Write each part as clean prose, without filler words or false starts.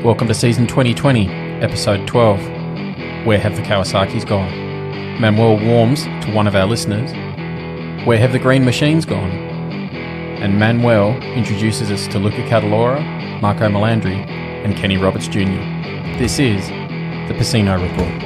Welcome to season 2020, episode 12. Where have the Kawasaki's gone? Manuel warms to one of our listeners. Where have the green machines gone? And Manuel introduces us to Luca Cadalora, Marco Melandri, and Kenny Roberts Jr. This is the Pecino Report.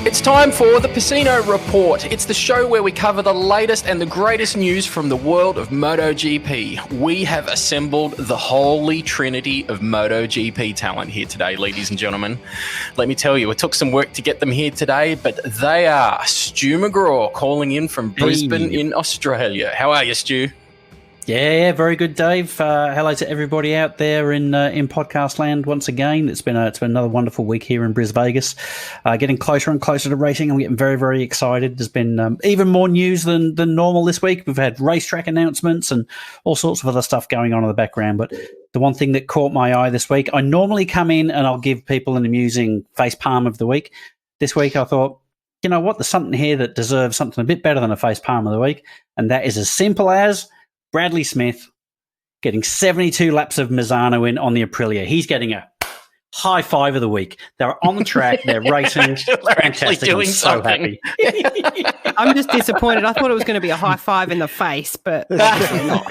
It's time for the Pecino Report. It's the show where we cover the latest and the greatest news from the world of MotoGP. We have assembled the holy trinity of MotoGP talent here today, ladies and gentlemen. Let me tell you, it took some work to get them here today, but they are Stu McGraw calling in from Brisbane in Australia. How are you, Stu? Yeah, very good, Dave. Hello to everybody out there in podcast land once again. It's been another wonderful week here in Bris Vegas. Getting closer and closer to racing. I'm getting very, very excited. There's been even more news than normal this week. We've had racetrack announcements and all sorts of other stuff going on in the background. But the one thing that caught my eye this week, I normally come in and I'll give people an amusing face palm of the week. This week I thought, you know what, there's something here that deserves something a bit better than a face palm of the week. And that is as simple as Bradley Smith getting 72 laps of Mazzano in on the Aprilia. He's getting a high five of the week. They're on the track. They're racing. They're actually doing so something. Happy. I'm just disappointed. I thought it was going to be a high five in the face, but obviously not.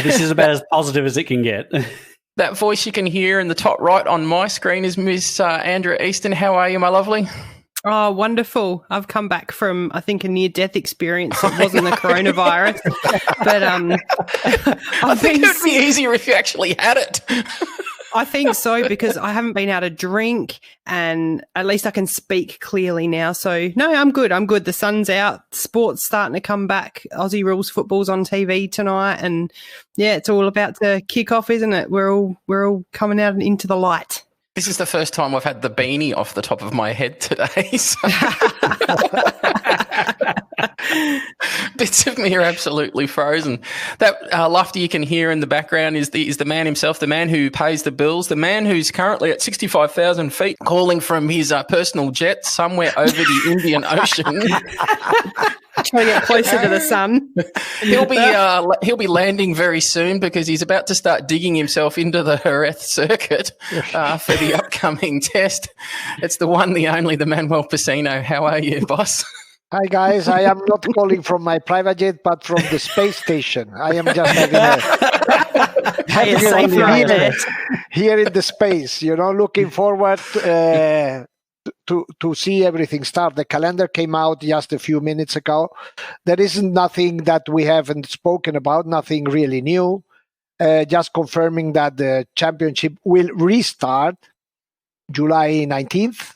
This is about as positive as it can get. That voice you can hear in the top right on my screen is Miss Andrea Easton. How are you, my lovely? Oh, wonderful. I've come back from, I think, a near-death experience. It wasn't the coronavirus. But I think it would be easier if you actually had it. I think so, because I haven't been able to drink and at least I can speak clearly now. So, no, I'm good. The sun's out. Sport's starting to come back. Aussie rules football's on TV tonight. And, yeah, it's all about to kick off, isn't it? We're all coming out and into the light. This is the first time I've had the beanie off the top of my head today. So. Bits of me are absolutely frozen. That laughter you can hear in the background is the man himself, the man who pays the bills, the man who's currently at 65,000 feet calling from his personal jet somewhere over the Indian Ocean. Trying to get closer to the sun. He'll be landing very soon because he's about to start digging himself into the Jerez circuit for the upcoming test. It's the one, the only, the Manuel Pecino. How are you, boss? Hi guys, I am not calling from my private jet, but from the space station. I am just having a dinner here in the space. Looking forward to see everything start. The calendar came out just a few minutes ago. There isn't nothing that we haven't spoken about, nothing really new. Just confirming that the championship will restart July 19th,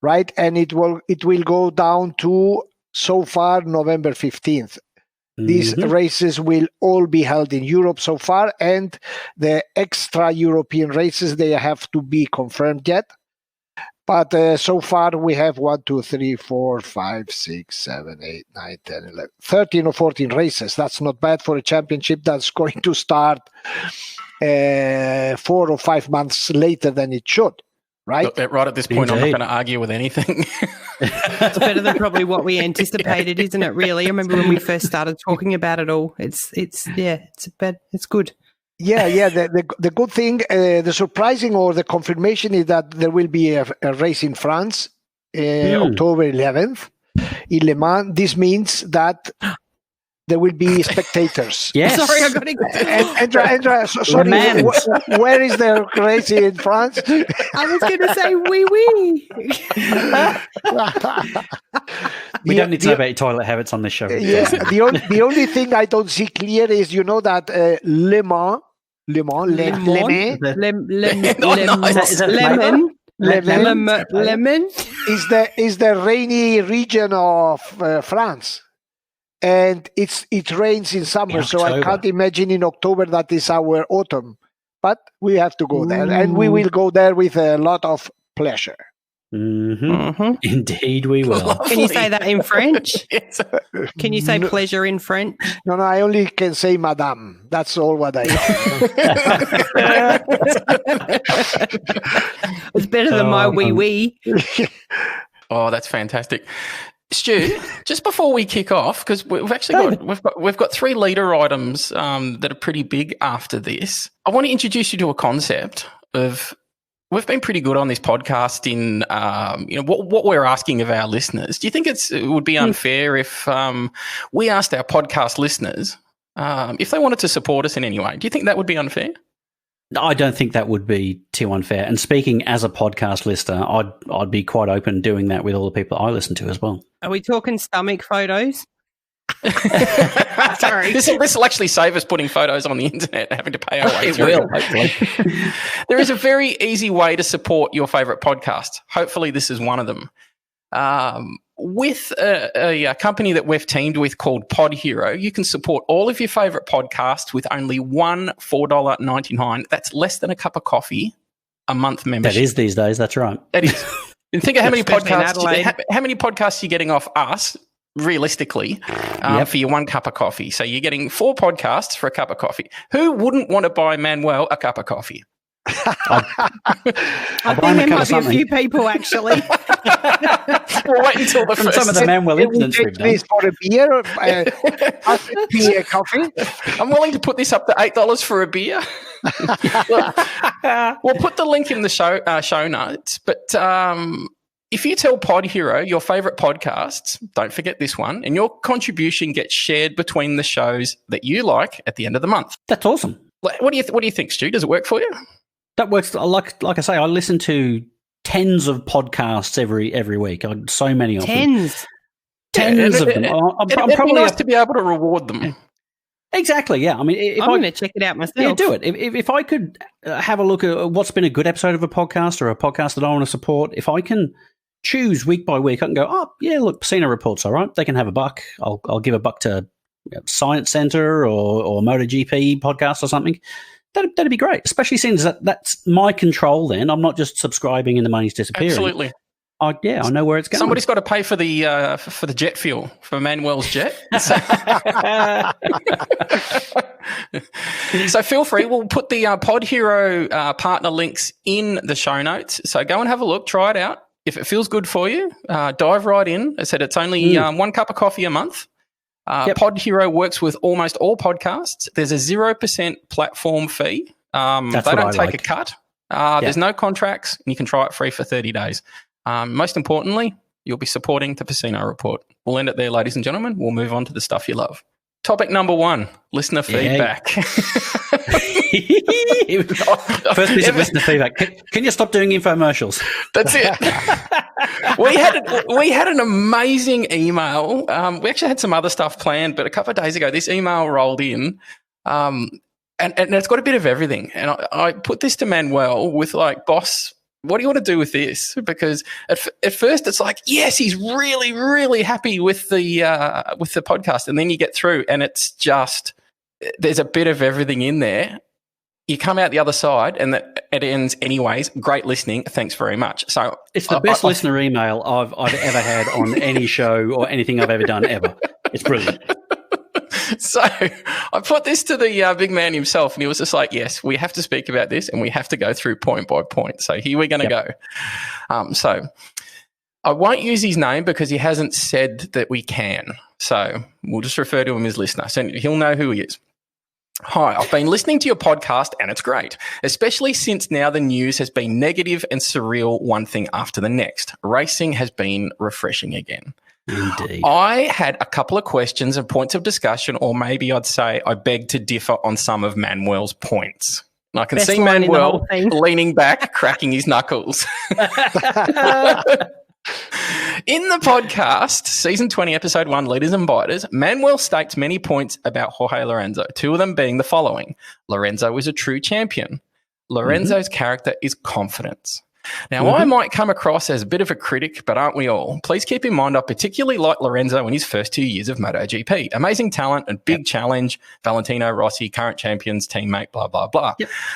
right? And it will go down to, so far, November 15th. These races will all be held in Europe so far, and the extra European races, they have to be confirmed yet. But so far we have 1, 2, 3, 4, 5, 6, 7, 8, 9, 10, 11, 13 or 14 races. That's not bad for a championship that's going to start 4 or 5 months later than it should, right? Right at this point, indeed. I'm not going to argue with anything. It's better than probably what we anticipated, isn't it, really? I remember when we first started talking about it all. It's good. Yeah. The good thing, the surprising or the confirmation is that there will be a race in France, October 11th in Le Mans. This means that there will be spectators. Yes. Sorry, I got it. Andrea, sorry, where is the race in France? I was going to say oui. We don't need to know about your toilet habits on this show. Yeah, the only thing I don't see clear is, that Le Mans, Lemon is the rainy region of France. And it rains in summer, so I can't imagine in October that is our autumn. But we have to go there, and we will go there with a lot of pleasure. Indeed we will. Lovely. Can you say that in French? Yes. Can you say pleasure in French? No, I only can say madame. That's all what I than my wee. Oh, that's fantastic. Stu, just before we kick off, because we've got 3 leader items that are pretty big after this. I want to introduce you to a concept of. We've been pretty good on this podcast in, what we're asking of our listeners. Do you think it would be unfair if we asked our podcast listeners if they wanted to support us in any way? Do you think that would be unfair? I don't think that would be too unfair. And speaking as a podcast listener, I'd be quite open doing that with all the people I listen to as well. Are we talking stomach photos? Sorry. This will actually save us putting photos on the internet and having to pay our way through. It will, hopefully. There is a very easy way to support your favourite podcast. Hopefully this is one of them. With a company that we've teamed with called Pod Hero, you can support all of your favourite podcasts with only one $4.99. That's less than a cup of coffee a month membership. That is these days, that's right. That is. And think of how many podcasts you're getting off us realistically for your 1 cup of coffee. So you're getting 4 podcasts for a cup of coffee. Who wouldn't want to buy Manuel a cup of coffee? I think there might be a few people, actually. We'll wait until the first. Some of the Manuel incidents we've done. For a beer, beer coffee. I'm willing to put this up to $8 for a beer. We'll put the link in the show notes. But if you tell Pod Hero your favourite podcasts, don't forget this one, and your contribution gets shared between the shows that you like at the end of the month. That's awesome. What do you think, Stu? Does it work for you? That works. Like I say, I listen to tens of podcasts every week. So many of them. Tens of them. I'm probably nice to be able to reward them. Exactly. Yeah. I mean, I'm going to check it out myself. Yeah, do it. If I could have a look at what's been a good episode of a podcast or a podcast that I want to support, if I can choose week by week, I can go, oh yeah, look, Pecino Report's all right. They can have $1. I'll give $1 to Science Center or MotoGP podcast or something. That'd be great, especially since that's my control. Then I'm not just subscribing and the money's disappearing. Absolutely. I know where it's going. Somebody's got to pay for the jet fuel for Manuel's jet. So feel free. We'll put the Pod Hero partner links in the show notes. So go and have a look. Try it out. If it feels good for you, dive right in. I said it's only 1 cup of coffee a month. Pod Hero works with almost all podcasts. There's a 0% platform fee. They don't take a cut. There's no contracts, and you can try it free for 30 days. Most importantly, you'll be supporting the Pecino Report. We'll end it there, ladies and gentlemen. We'll move on to the stuff you love. Topic number 1, listener feedback. First piece of listener feedback. Can you stop doing infomercials? That's it. We had an amazing email. We actually had some other stuff planned, but a couple of days ago, this email rolled in, and it's got a bit of everything. And I put this to Manuel with like, boss, what do you want to do with this? Because at first it's like, yes, he's really, really happy with the podcast, and then you get through, and it's just there's a bit of everything in there. You come out the other side, and it ends anyways. Great listening. Thanks very much. So it's the best listener email I've ever had on any show or anything I've ever done ever. It's brilliant. So I put this to the big man himself, and he was just like, yes, we have to speak about this, and we have to go through point by point. So here we're going to go. So I won't use his name because he hasn't said that we can. So we'll just refer to him as listener. So he'll know who he is. Hi, I've been listening to your podcast and it's great, especially since now the news has been negative and surreal one thing after the next. Racing has been refreshing again. Indeed. I had a couple of questions and points of discussion, or maybe I'd say I beg to differ on some of Manuel's points. And I can see Manuel leaning back, cracking his knuckles. In the podcast, Season 20, Episode 1, Leaders and Biters, Manuel states many points about Jorge Lorenzo, 2 of them being the following. Lorenzo is a true champion. Lorenzo's character is confidence. Now, I might come across as a bit of a critic, but aren't we all? Please keep in mind I particularly like Lorenzo in his first 2 years of MotoGP. Amazing talent and big challenge. Valentino, Rossi, current champions, teammate, blah, blah, blah.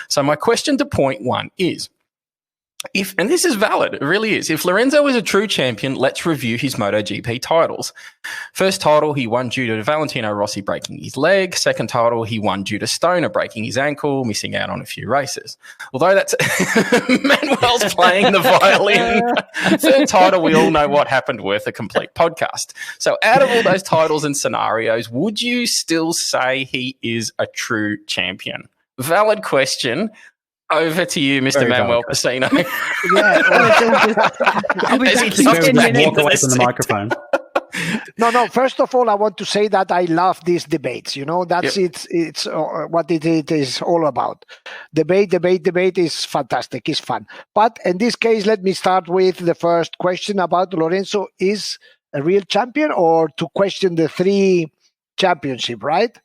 So my question to point 1 is, And this is valid, it really is. If Lorenzo is a true champion, let's review his MotoGP titles. First title, he won due to Valentino Rossi breaking his leg. Second title, he won due to Stoner breaking his ankle, missing out on a few races. Although that's Manuel's playing the violin. Third title, we all know what happened, worth a complete podcast. So out of all those titles and scenarios, would you still say he is a true champion? Valid question. Over to you, Mr. Manuel Pecino. I'll be back in 10 minutes. Walk away from the microphone. No. First of all, I want to say that I love these debates. That's it's what it is all about. Debate is fantastic. It's fun. But in this case, let me start with the first question about Lorenzo is a real champion, or to question the 3 championship, right?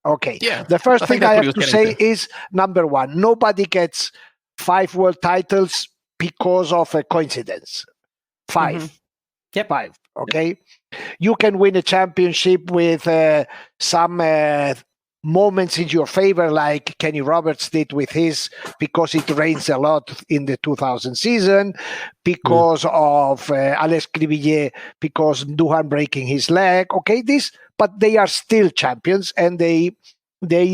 Okay. Yeah, the first thing I have to say is, number one, nobody gets 5 world titles because of a coincidence. 5. Mm-hmm. Yep. 5. Okay. You can win a championship with some moments in your favor, like Kenny Roberts did with his, because it rains a lot in the 2000 season, because of Alex Cribillet, because Duhan breaking his leg. Okay, but they are still champions, and they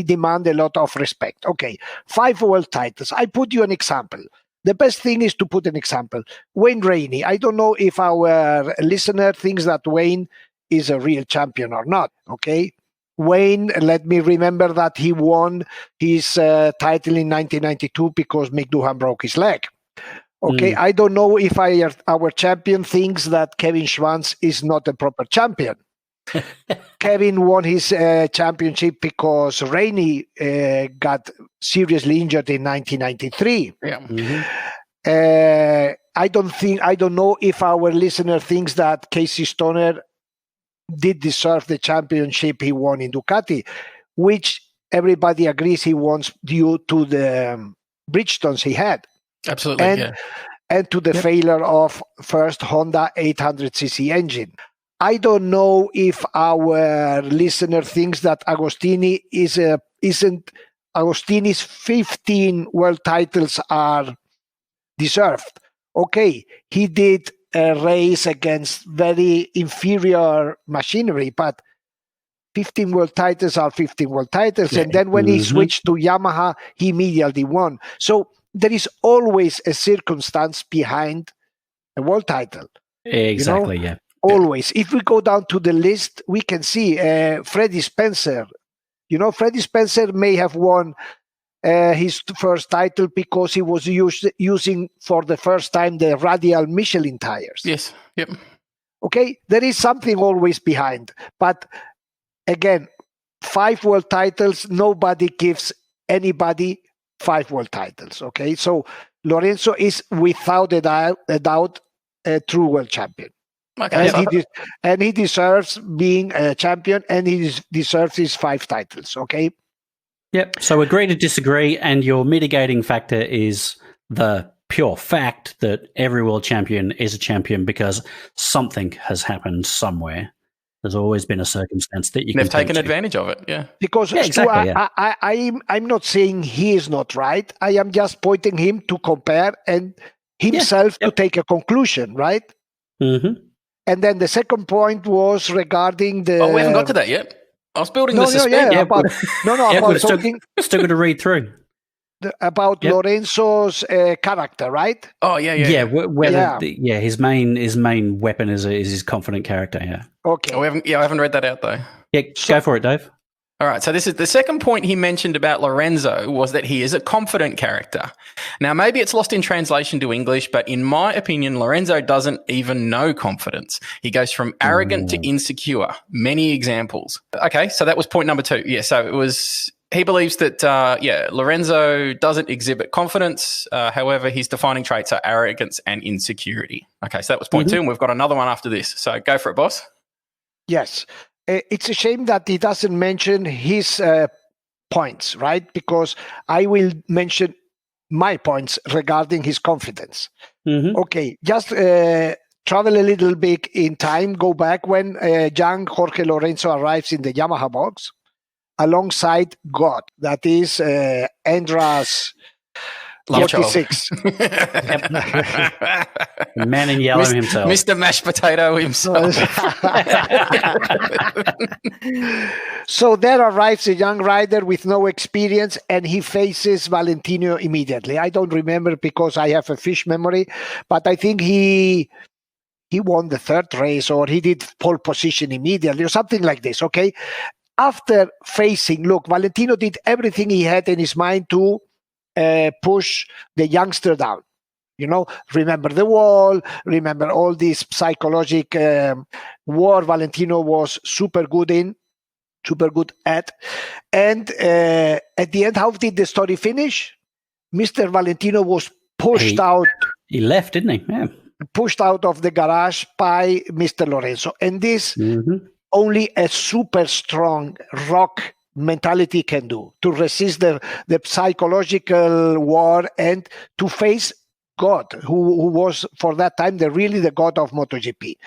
demand a lot of respect. Okay, 5 world titles. I put you an example. The best thing is to put an example. Wayne Rainey. I don't know if our listener thinks that Wayne is a real champion or not. Okay, Wayne, let me remember that he won his title in 1992 because Mick Duhan broke his leg. Okay, I don't know if our champion thinks that Kevin Schwantz is not a proper champion. Kevin won his championship because Rainey got seriously injured in 1993. Yeah. Mm-hmm. I don't know if our listener thinks that Casey Stoner did deserve the championship he won in Ducati, which everybody agrees he won due to the Bridgestones he had. Absolutely, and to the failure of first Honda 800cc engine. I don't know if our listener thinks that Agostini's 15 world titles are deserved. Okay, he did a race against very inferior machinery, but 15 world titles are 15 world titles. Yeah. And then when he switched to Yamaha, he immediately won. So there is always a circumstance behind a world title. Exactly, yeah. Always. If we go down to the list, we can see Freddie Spencer. Freddie Spencer may have won his first title because he was using for the first time the radial Michelin tires. Yes. Yep. Okay. There is something always behind. But again, 5 world titles, nobody gives anybody 5 world titles. Okay. So Lorenzo is without a doubt a true world champion. Okay, and he deserves being a champion, and he deserves his 5 titles, okay? Yep. So agree to disagree, and your mitigating factor is the pure fact that every world champion is a champion because something has happened somewhere. There's always been a circumstance that they've taken advantage of it, yeah. Because exactly, I'm not saying he is not right. I am just pointing him to compare and himself to take a conclusion, right? Mm-hmm. And then the second point was regarding the... Oh, we haven't got to that yet. I was building the suspense. Still got to read through. About Lorenzo's character, right? Oh, yeah. His main weapon is his confident character, yeah. Okay. Oh, I haven't read that out, though. Yeah, go for it, Dave. All right, so this is the second point he mentioned about Lorenzo was that he is a confident character. Now, maybe it's lost in translation to English, but in my opinion, Lorenzo doesn't even know confidence. He goes from arrogant to insecure. Many examples. Okay, so that was point number 2. Yeah, so it was... He believes that, Lorenzo doesn't exhibit confidence. However, his defining traits are arrogance and insecurity. Okay, so that was point 2, and we've got another one after this. So go for it, boss. Yes. It's a shame that he doesn't mention his points, right? Because I will mention my points regarding his confidence. Mm-hmm. Okay, just travel a little bit in time. Go back when young Jorge Lorenzo arrives in the Yamaha box alongside God. That is Endra's Love child. 46. The man in yellow himself. Mr. Mashed Potato himself. So there arrives a young rider with no experience, and he faces Valentino immediately. I don't remember because I have a fish memory, but I think he won the third race, or he did pole position immediately, or something like this, okay? After facing, look, Valentino did everything he had in his mind to push the youngster down. Remember the wall, remember all this psychological war Valentino was super good at. And at the end, how did the story finish? Mr. Valentino was pushed out. He left, didn't he? Yeah. Pushed out of the garage by Mr. Lorenzo. And this only a super strong rock mentality can do, to resist the psychological war and to face God, who was for that time the God of MotoGP.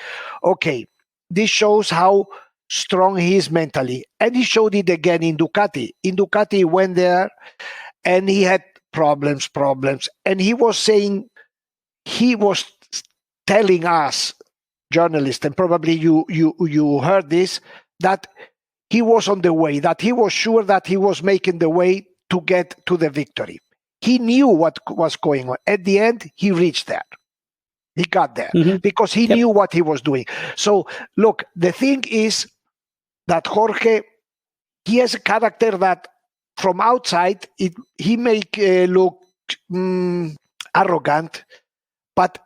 Okay, this shows how strong he is mentally. And he showed it again in Ducati. In Ducati, he went there and he had problems. And he was telling us, journalists, and probably you heard this, that he was on the way, that he was sure that he was making the way to get to the victory. He knew what was going on. At the end, he reached there. He got there because he knew what he was doing. So, look, the thing is that Jorge, he has a character that from outside, he make look arrogant, but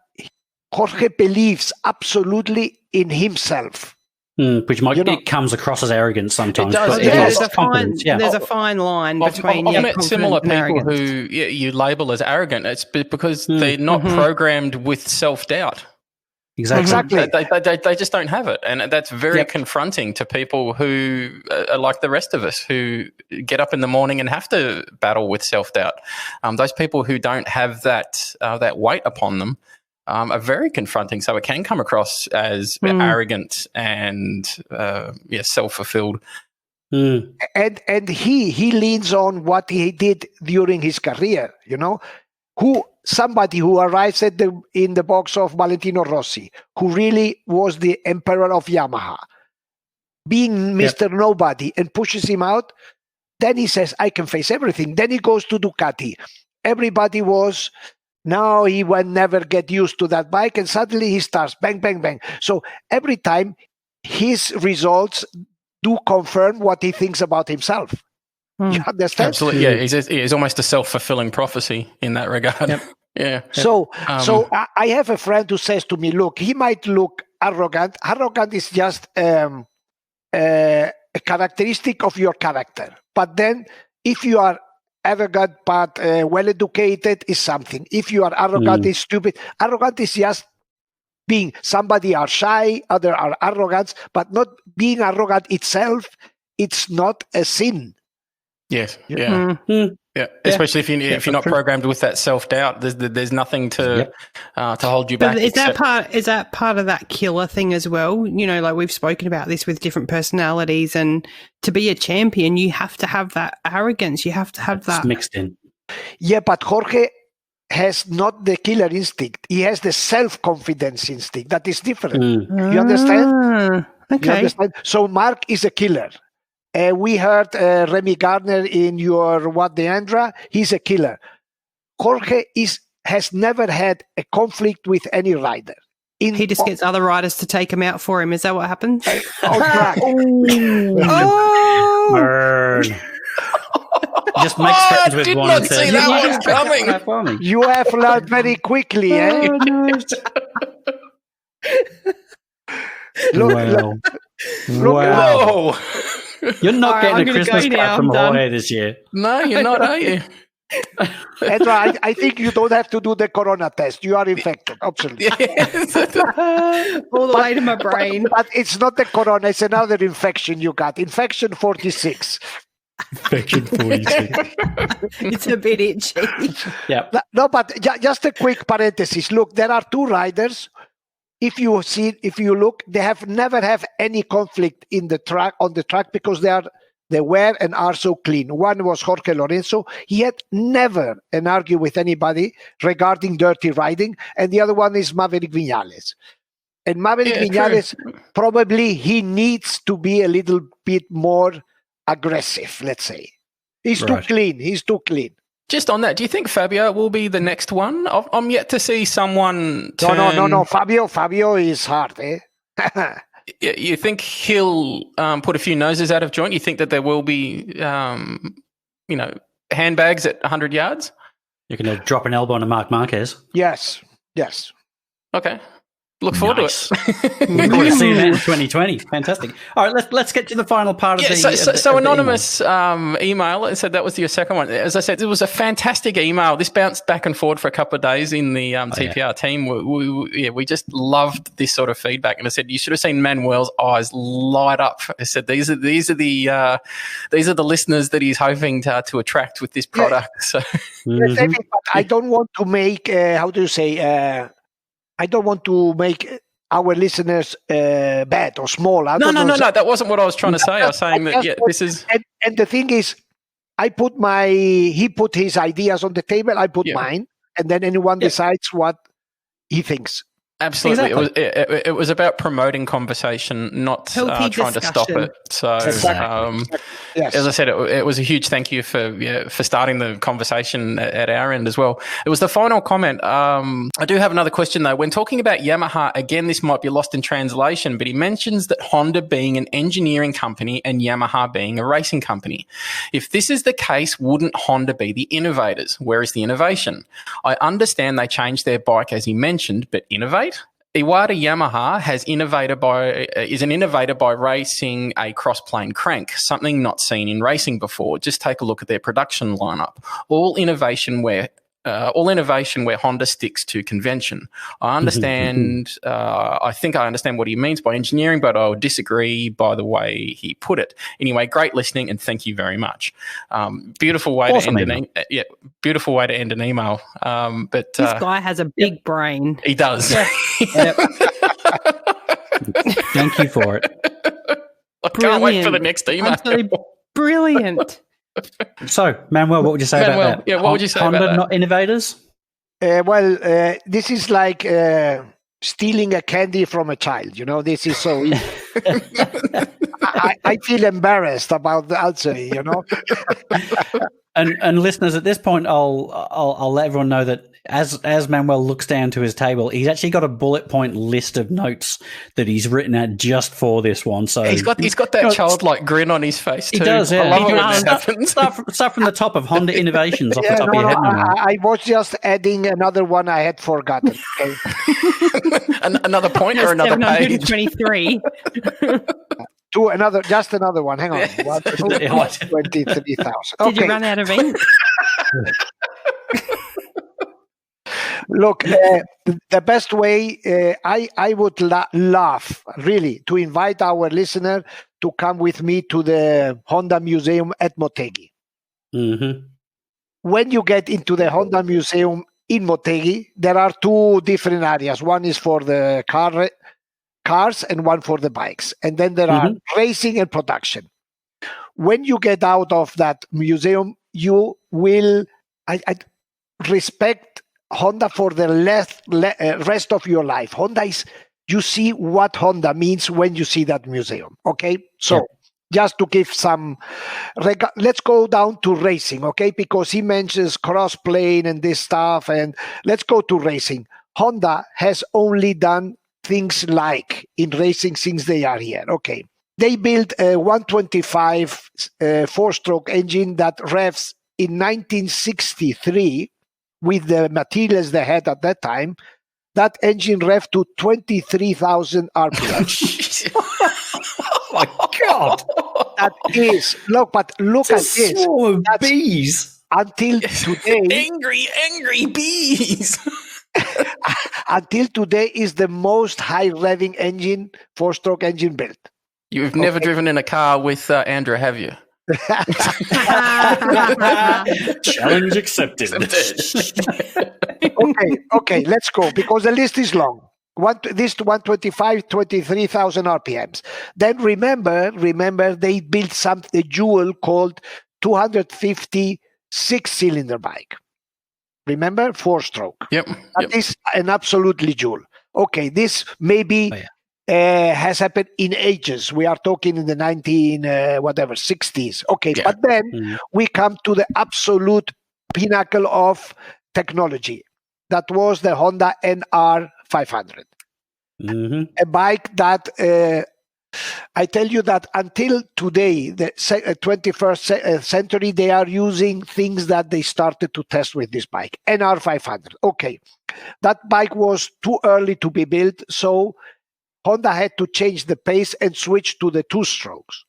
Jorge believes absolutely in himself. Which it comes across as arrogance sometimes. It does. There's a fine line between I've met similar people who you label as arrogant. It's because they're not programmed with self-doubt. Exactly. They just don't have it. And that's very confronting to people who are like the rest of us, who get up in the morning and have to battle with self-doubt. Those people who don't have that weight upon them are very confronting. So it can come across as arrogant and self-fulfilled. And he leans on what he did during his career, somebody who arrives in the box of Valentino Rossi, who really was the emperor of Yamaha, being Mr. Nobody, and pushes him out. Then he says, I can face everything. Then he goes to Ducati. Everybody was... Now he will never get used to that bike, and suddenly he starts bang, bang, bang. So every time his results do confirm what he thinks about himself. You understand? Absolutely, yeah. He's almost a self-fulfilling prophecy in that regard. Yep. Yeah. So I have a friend who says to me, look, he might look arrogant. Arrogant is just a characteristic of your character. But then if you are arrogant but well-educated is something. If you are arrogant, is stupid. Arrogant is just being. Somebody are shy, other are arrogant, but not being arrogant itself. It's not a sin. Yes. Yeah. Yeah. Especially if you're not programmed with that self-doubt, there's nothing to hold you back. But is that part of that killer thing as well? Like we've spoken about this with different personalities, and to be a champion, you have to have that arrogance. You have to have that mixed in. Yeah, but Jorge has not the killer instinct. He has the self-confidence instinct. That is different. You understand? Okay. You understand? So Mark is a killer. We heard Remy Gardner in your What the Andra. He's a killer. Jorge has never had a conflict with any rider. He just gets other riders to take him out for him. Is that what happens? Burn. Just makes friends with one. I did not see that one coming. You have learned very quickly, eh? Wow. Whoa. You're not getting a Christmas card from Jorge this year. No, you're not, are you? Edra, I think you don't have to do the corona test. You are infected, absolutely. All the way to my brain. But it's not the corona, it's another infection you got. Infection 46. Infection 46. It's a bit itchy. Yeah. No, but just a quick parenthesis. Look, there are two riders. If you look, they have never have any conflict on the track because they They were and are so clean. One was Jorge Lorenzo. He had never an argue with anybody regarding dirty riding. And the other one is Maverick Viñales. And Maverick Viñales, probably he needs to be a little bit more aggressive, let's say. He's too clean. He's too clean. Just on that, do you think Fabio will be the next one? I'm yet to see someone turn... No. Fabio is hard, eh? You think he'll put a few noses out of joint? You think that there will be, handbags at 100 yards? You're going to drop an elbow on Marc Marquez? Yes. Okay. Look forward to it. Look forward to seeing that in 2020. Fantastic. All right, let's get to the final part of the... So anonymous email said that was your second one. As I said, it was a fantastic email. This bounced back and forward for a couple of days in the TPR team. We just loved this sort of feedback. And I said, you should have seen Manuel's eyes light up. I said, these are the listeners that he's hoping to attract with this product. So. Yes, but I don't want to make, I don't want to make our listeners bad or small. No. That wasn't what I was trying to say. I was saying that, this is... And the thing is, he put his ideas on the table, I put mine, and then anyone decides what he thinks. Absolutely. Exactly. It was about promoting conversation, not trying to stop it. So, as I said, it was a huge thank you for starting the conversation at our end as well. It was the final comment. I do have another question, though. When talking about Yamaha, again, this might be lost in translation, but he mentions that Honda being an engineering company and Yamaha being a racing company. If this is the case, wouldn't Honda be the innovators? Where is the innovation? I understand they changed their bike, as he mentioned, but innovate? Iwata Yamaha is an innovator by racing a cross-plane crank, something not seen in racing before. Just take a look at their production lineup. All innovation where Honda sticks to convention. I understand. I think I understand what he means by engineering, but I would disagree by the way he put it. Anyway, great listening, and thank you very much. Beautiful way to end an email. But this guy has a big brain. He does. Thank you for it. I can't wait for the next email. Absolutely brilliant. So, Manuel, what would you say about that? Yeah, what would you say Honda, about that? Not innovators? This is like stealing a candy from a child. This is so easy. I feel embarrassed about the answer, And listeners, at this point, I'll let everyone know that as Manuel looks down to his table, he's actually got a bullet point list of notes that he's written out just for this one. So he's got that childlike grin on his face too. He does. Yeah. I love it when that happens. Start from the top of Honda Innovations off the top of your head. I was just adding another one I had forgotten. Okay? Another point or another page? 723. Just another one. Hang on. 23,000. Okay. Did you run out of ink? Look, the best way, I would love, really, to invite our listener to come with me to the Honda Museum at Motegi. Mm-hmm. When you get into the Honda Museum in Motegi, there are two different areas. One is for the cars and one for the bikes. And then there are racing and production. When you get out of that museum, you will respect Honda for the rest of your life. Honda you see what Honda means when you see that museum. Okay? So just to give some, let's go down to racing, okay? Because he mentions cross-plane and this stuff, and let's go to racing. Honda has only done things like in racing since they are here. Okay. They built a 125 four-stroke engine that revs in 1963 with the materials they had at that time. That engine revved to 23,000 RPM. Oh my God. That is, look at this. Swarm of bees. Until today. Angry bees. Until today is the most high revving engine, four-stroke engine built. You've never driven in a car with Andrew, have you? Challenge accepted. Okay, let's go because the list is long. This 125, 23,000 RPMs. Then remember they built a jewel called 250 6-cylinder bike. Remember, 4-stroke. Yep. That is an absolutely jewel. Okay, this maybe has happened in ages. We are talking in the 60s. Okay, but then we come to the absolute pinnacle of technology. That was the Honda NR 500. A bike that I tell you that until today, the 21st century, they are using things that they started to test with this bike. NR 500. Okay, that bike was too early to be built, so Honda had to change the pace and switch to the 2-strokes.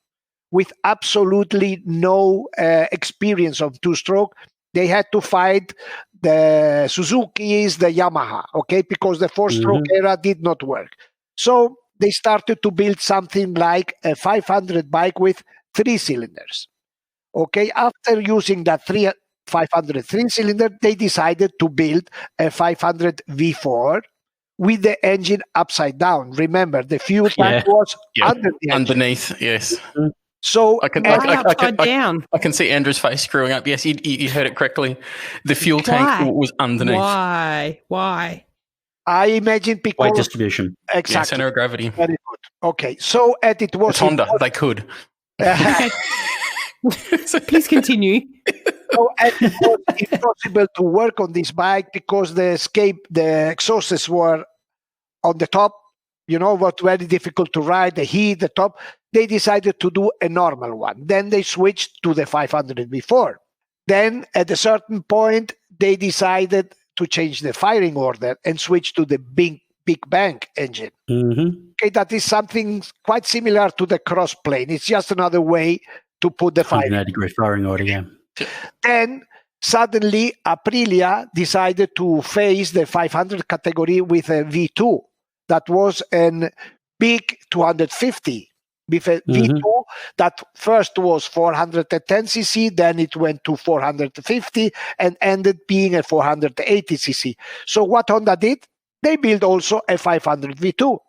With absolutely no experience of 2-stroke, they had to fight the Suzuki's, the Yamaha, okay, because the 4-stroke era did not work. So they started to build something like a 500 bike with 3 cylinders. Okay, after using that 500 3-cylinder, they decided to build a 500 V4 with the engine upside down. Remember, the fuel tank was underneath. Yes. So I can see Andrew's face screwing up. Yes, you heard it correctly. The fuel tank was underneath. Why? I imagine because weight distribution. Exactly. Yeah, center of gravity. Very good. Okay, so it was it's Honda. They could. Please continue. So it was impossible to work on this bike because the exhausts were on the top. You know, what very difficult to ride, the heat, the top. They decided to do a normal one. Then they switched to the 500 before. Then at a certain point, they decided to change the firing order and switch to the big bang engine. Okay, that is something quite similar to the cross plane. It's just another way to put the 180-degree firing order, yeah. Then suddenly Aprilia decided to face the 500 category with a V2. That was a big 250 with a V2 that first was 410cc, then it went to 450 and ended being a 480cc. So what Honda did? They built also a 500 V2.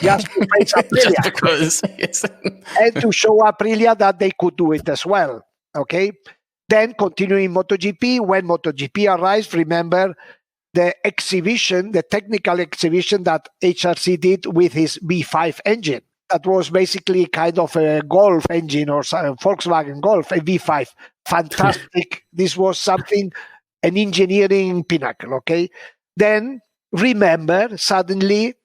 Just to face Aprilia. Just because, yes. And to show Aprilia that they could do it as well. Okay. Then continuing MotoGP, when MotoGP arrives, remember the exhibition, the technical exhibition that HRC did with his V5 engine. That was basically kind of a Golf engine or Volkswagen Golf, a V5. Fantastic. This was something, an engineering pinnacle, okay? Then, remember, suddenly,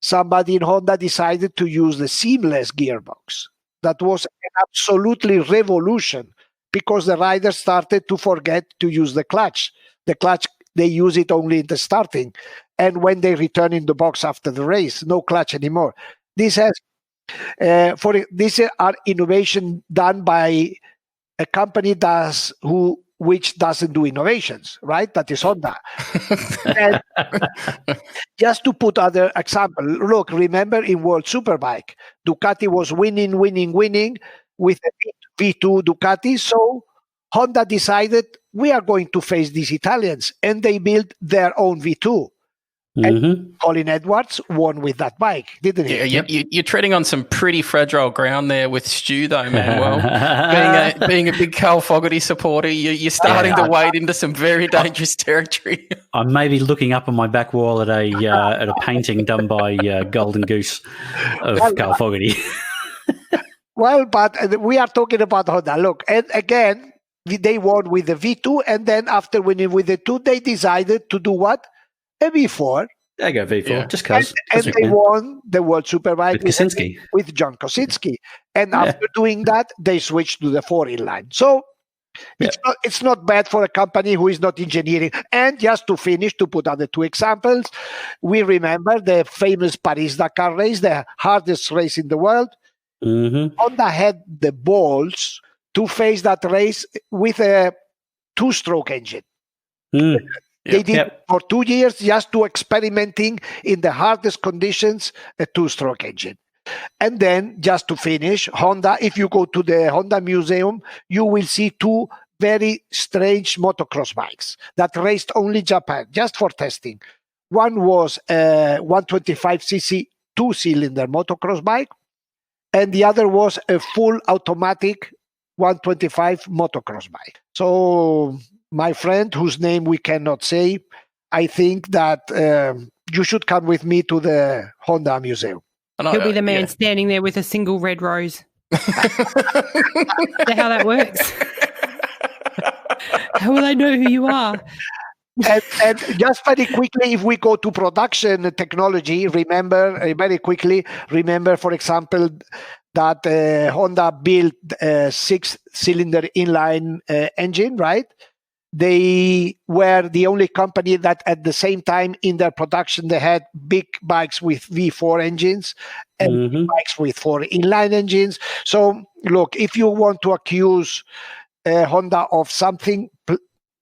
somebody in Honda decided to use the seamless gearbox. That was an absolutely revolution because the riders started to forget to use the clutch. The clutch, they use it only in the starting. And when they return in the box after the race, no clutch anymore. This are innovation done by a company which doesn't do innovations, right? That is Honda. And just to put other example, look, remember in World Superbike, Ducati was winning with a V2 Ducati. So Honda decided we are going to face these Italians, and they built their own V2. And Colin Edwards won with that bike, didn't he? Yeah, you're treading on some pretty fragile ground there with Stu, though, Manuel. being a big Carl Fogarty supporter, you're starting to wade into some very dangerous territory. I'm maybe looking up on my back wall at a painting done by Golden Goose of Carl Fogarty. Well, but we are talking about Honda. Look, and again, they won with the V2, and then after winning with the 2, they decided to do what? A V4. There you go, V4, just because. And they won the World Superbike with John Kosinski. And after doing that, they switched to the 4-in-line. So it's not bad for a company who is not engineering. And just to finish, to put other 2 examples, we remember the famous Paris-Dakar race, the hardest race in the world. Honda had the balls to face that race with a 2-stroke engine. They did for 2 years just to experimenting in the hardest conditions, a 2-stroke engine. And then just to finish, Honda, if you go to the Honda Museum, you will see 2 very strange motocross bikes that raced only Japan, just for testing. One was a 125cc two-cylinder motocross bike, and the other was a full automatic 125 motocross bike. So my friend, whose name we cannot say, I think that you should come with me to the Honda Museum. He'll be the man standing there with a single red rose. Is that how that works? How will I know who you are? And just very quickly, if we go to production technology, remember, for example, that Honda built a 6-cylinder inline engine, right? They were the only company that at the same time in their production, they had big bikes with V4 engines and bikes with 4 inline engines. So look, if you want to accuse Honda of something,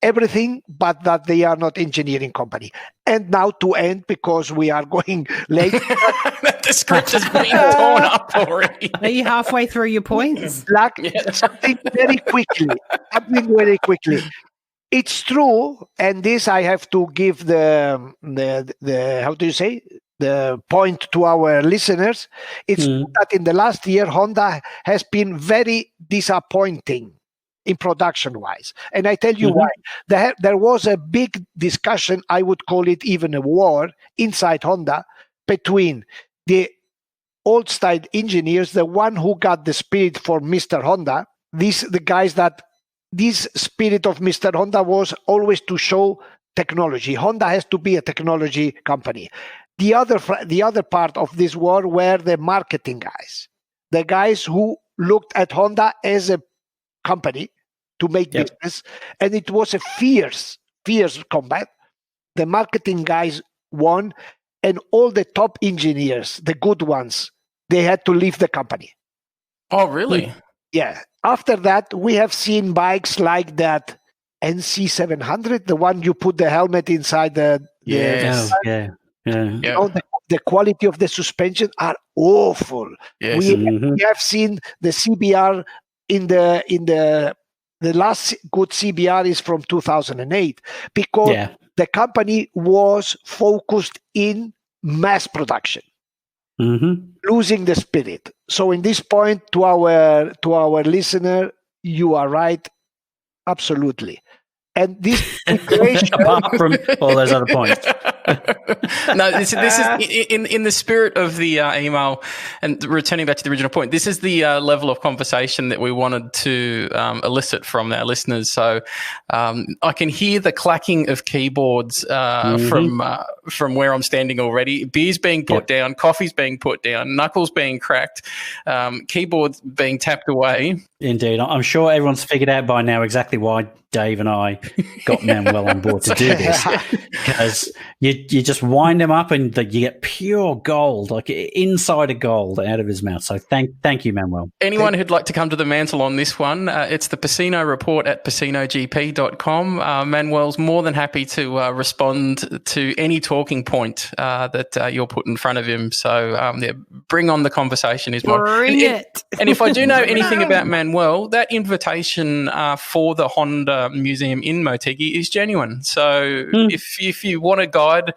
everything but that they are not engineering company. And now to end, because we are going late. The script has been torn up already. Are you halfway through your points? Something very quickly. It's true, and this I have to give the how do you say, the point to our listeners. It's true that in the last year, Honda has been very disappointing in production-wise. And I tell you why. There was a big discussion, I would call it even a war, inside Honda between the old-style engineers, the one who got the spirit for Mr. Honda, the guys that this spirit of Mr. Honda was always to show technology. Honda has to be a technology company. The other part of this war were the marketing guys, the guys who looked at Honda as a company to make business, and it was a fierce combat. The marketing guys won, and all the top engineers, the good ones, they had to leave the company. Oh, really? Yeah. After that, we have seen bikes like that NC700, the one you put the helmet inside the Yes. You know, the quality of the suspension are awful. Yes. We have seen the CBR in the last good CBR is from 2008, because the company was focused in mass production, losing the spirit. So in this point, to our listener, you are right, absolutely. And this situation, apart from all those other points. No, this is in the spirit of the email, and returning back to the original point. This is the level of conversation that we wanted to elicit from our listeners. So I can hear the clacking of keyboards from where I'm standing already. Beers being put down, coffee's being put down, knuckles being cracked, keyboards being tapped away. Indeed, I'm sure everyone's figured out by now exactly why Dave and I got Manuel on board to do this, because you just wind him up and you get pure gold, like insider gold out of his mouth. So thank you, Manuel. Anyone who'd like to come to the mantle on this one, it's the Pecino report at pecinogp.com. Manuel's more than happy to respond to any talking point that you'll put in front of him. So bring on the conversation. Bring it. And if I do know anything about Manuel, that invitation for the Honda Museum in Motegi is genuine. So if you want a guided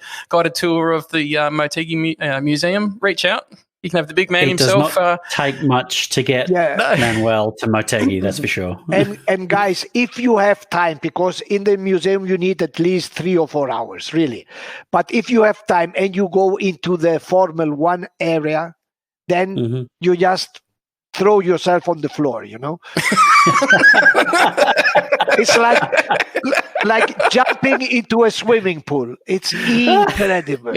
tour of the Motegi Museum, reach out. You can have the big man himself. It does not take much to get Manuel to Motegi, that's for sure. And guys, if you have time, because in the museum you need at least 3 or 4 hours, really. But if you have time and you go into the Formula 1 area, then you just throw yourself on the floor, you know? It's like jumping into a swimming pool. It's incredible.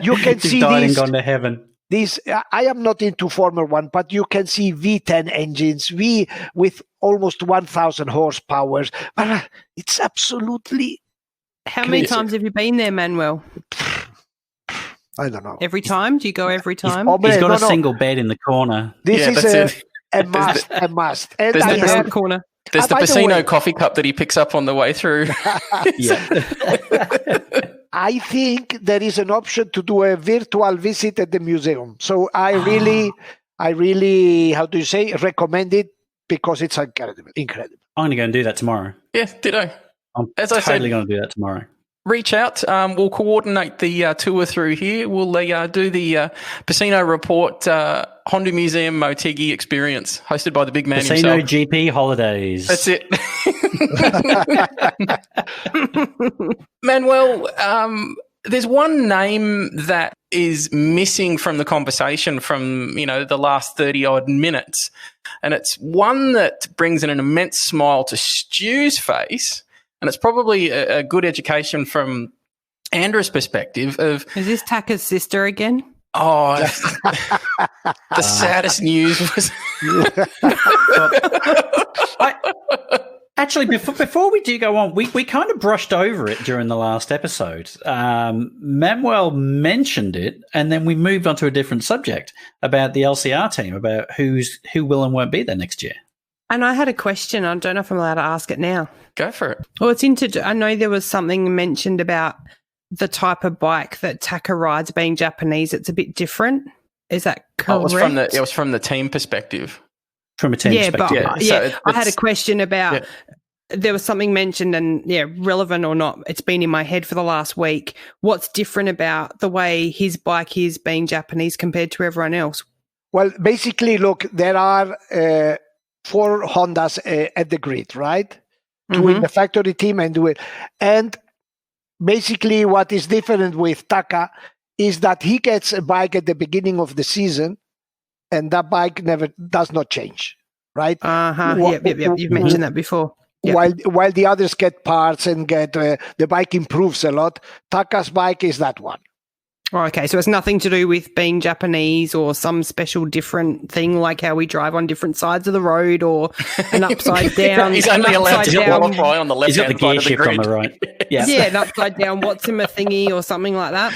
You can see these. Gone to heaven. I am not into Formula 1, but you can see V10 engines, with almost 1,000 horsepower. But it's absolutely How many times have you been there, Manuel? I don't know. Every time? Do you go every time? He's got a single bed in the corner. This is a must. And there's the corner. There's the Pecino coffee cup that he picks up on the way through. I think there is an option to do a virtual visit at the museum. So I really, how do you say, recommend it, because it's incredible. I'm going to go and do that tomorrow. Yeah, ditto. I'm totally going to do that tomorrow. reach out. We'll coordinate the tour through here. We'll do the Pecino Report Honda Museum Motegi experience hosted by the big man Pecino himself. GP holidays. That's it. Manuel, there's one name that is missing from the conversation from, the last 30-odd minutes, and it's one that brings an immense smile to Stu's face, and it's probably a good education from Andrew's perspective of... Is this Taka's sister again? Oh, the saddest news was... Actually, before we do go on, we kind of brushed over it during the last episode. Manuel mentioned it, and then we moved on to a different subject about the LCR team, about who will and won't be there next year. And I had a question. I don't know if I'm allowed to ask it now. Go for it. Well, I know there was something mentioned about the type of bike that Taka rides being Japanese. It's a bit different. Is that correct? It was from the team perspective. From a team perspective. I had a question about there was something mentioned and relevant or not, it's been in my head for the last week. What's different about the way his bike is being Japanese compared to everyone else? Well, basically, look, there are 4 Hondas at the grid, right? Two in the factory team and basically what is different with Taka is that he gets a bike at the beginning of the season, and that bike does not change, right? Yep. You've mentioned that before. Yep. While the others get parts and get the bike improves a lot, Taka's bike is that one. Oh, okay, so it's nothing to do with being Japanese or some special different thing like how we drive on different sides of the road or an upside down. He's only allowed to qualify on the left-hand side of the grid. On the right. Yeah, an upside down Wattsima thingy or something like that.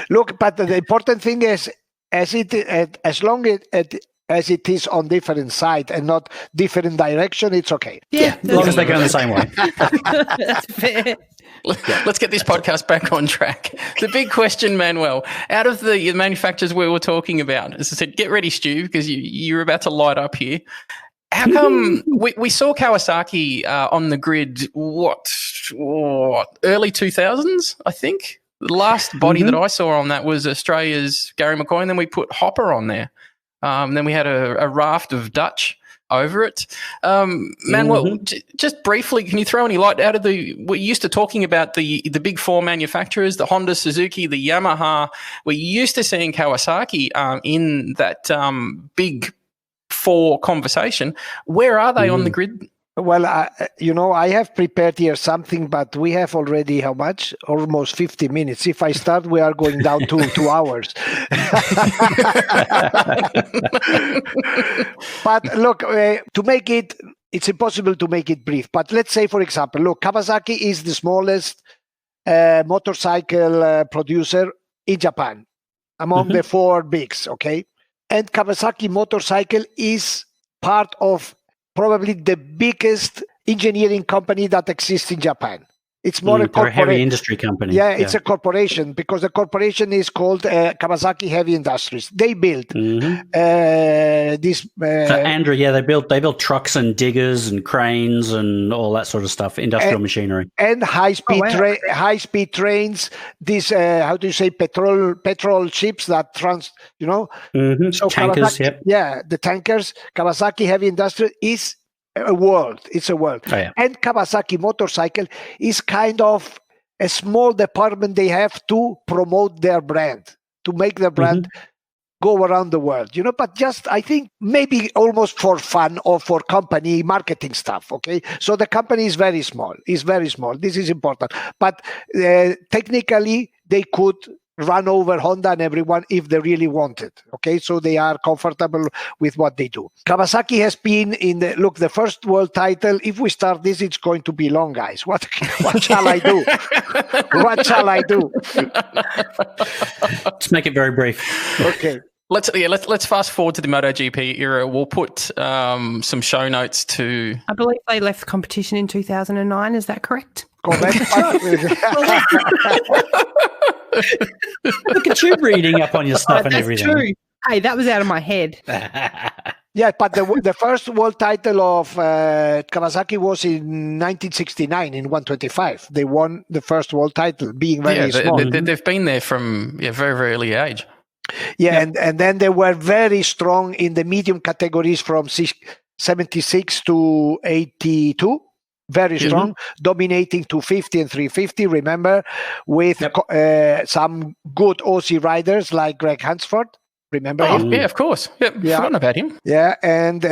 Look, but the important thing is, as long as it is on different side and not different direction, it's okay. Yeah, as long as they go in the same way. That's fair. Let's get this podcast back on track. The big question, Manuel, out of the manufacturers we were talking about, as I said, get ready, Stu, because you're about to light up here. How come we saw Kawasaki on the grid, early 2000s, I think? The last body that I saw on that was Australia's Gary McCoy, and then we put Hopper on there. Then we had a raft of Dutch over it. Manuel, just briefly, can you throw any light out of we're used to talking about the big 4 manufacturers, the Honda, Suzuki, the Yamaha. We're used to seeing Kawasaki in that big 4 conversation. Where are they on the grid? Well, I have prepared here something, but we have already how much? Almost 50 minutes. If I start, we are going down to 2 hours. But look, to make it's impossible to make it brief. But let's say, for example, look, Kawasaki is the smallest motorcycle producer in Japan among the 4 bigs, okay? And Kawasaki motorcycle is part of probably the biggest engineering company that exists in Japan. It's more a corporation. Heavy industry company. Yeah, it's a corporation because the corporation is called Kawasaki Heavy Industries. They build this. So Andrew, they build trucks and diggers and cranes and all that sort of stuff, industrial machinery and high speed trains. This how do you say petrol ships that So tankers. The tankers. Kawasaki Heavy Industries is a world. It's a world. Oh, yeah. And Kawasaki motorcycle is kind of a small department they have to promote their brand, to make their brand go around the world, but just, I think, maybe almost for fun or for company marketing stuff, okay? So the company is very small. This is important. But technically, they could run over Honda and everyone if they really wanted. Okay, so they are comfortable with what they do. Kawasaki has been in the first world title. If we start this, it's going to be long, guys. What shall I do? What shall I do? Let's make it very brief. Okay. Let's fast forward to the MotoGP era. We'll put some show notes to. I believe they left the competition in 2009. Is that correct? Correct. Look at you reading up on your stuff and everything. That's true. Hey, that was out of my head. Yeah, but the first world title of Kawasaki was in 1969 in 125. They won the first world title, being very small. They've been there from very, very early age. Yeah, and then they were very strong in the medium categories from 76 to 82. Very strong, dominating 250 and 350. Remember, with some good Aussie riders like Greg Hansford. Remember him? Yeah, of course. Forgotten about him. Yeah, and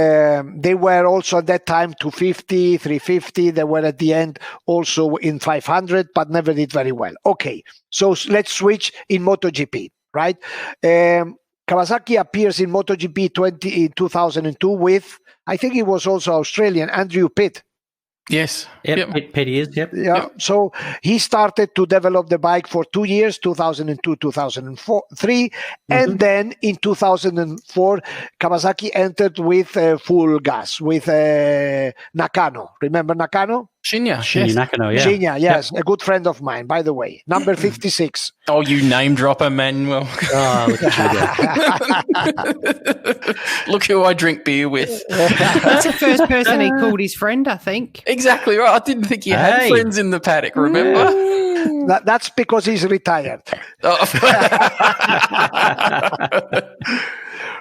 they were also at that time 250, 350. They were at the end also in 500, but never did very well. Okay, so let's switch in MotoGP, right? Kawasaki appears in MotoGP in 2002 with, I think he was also Australian, Andrew Pitt. Yes. Pitt is. So he started to develop the bike for 2 years, 2002, 2003. And then in 2004, Kawasaki entered with full gas, with Nakano. Remember Nakano? Shinya Nakano, yeah. Shinya, yes. A good friend of mine, by the way. Number 56. Oh, you name dropper, Manuel. Look who I drink beer with. That's the first person he called his friend, I think. Exactly right. I didn't think he had friends in the paddock, remember? That's because he's retired.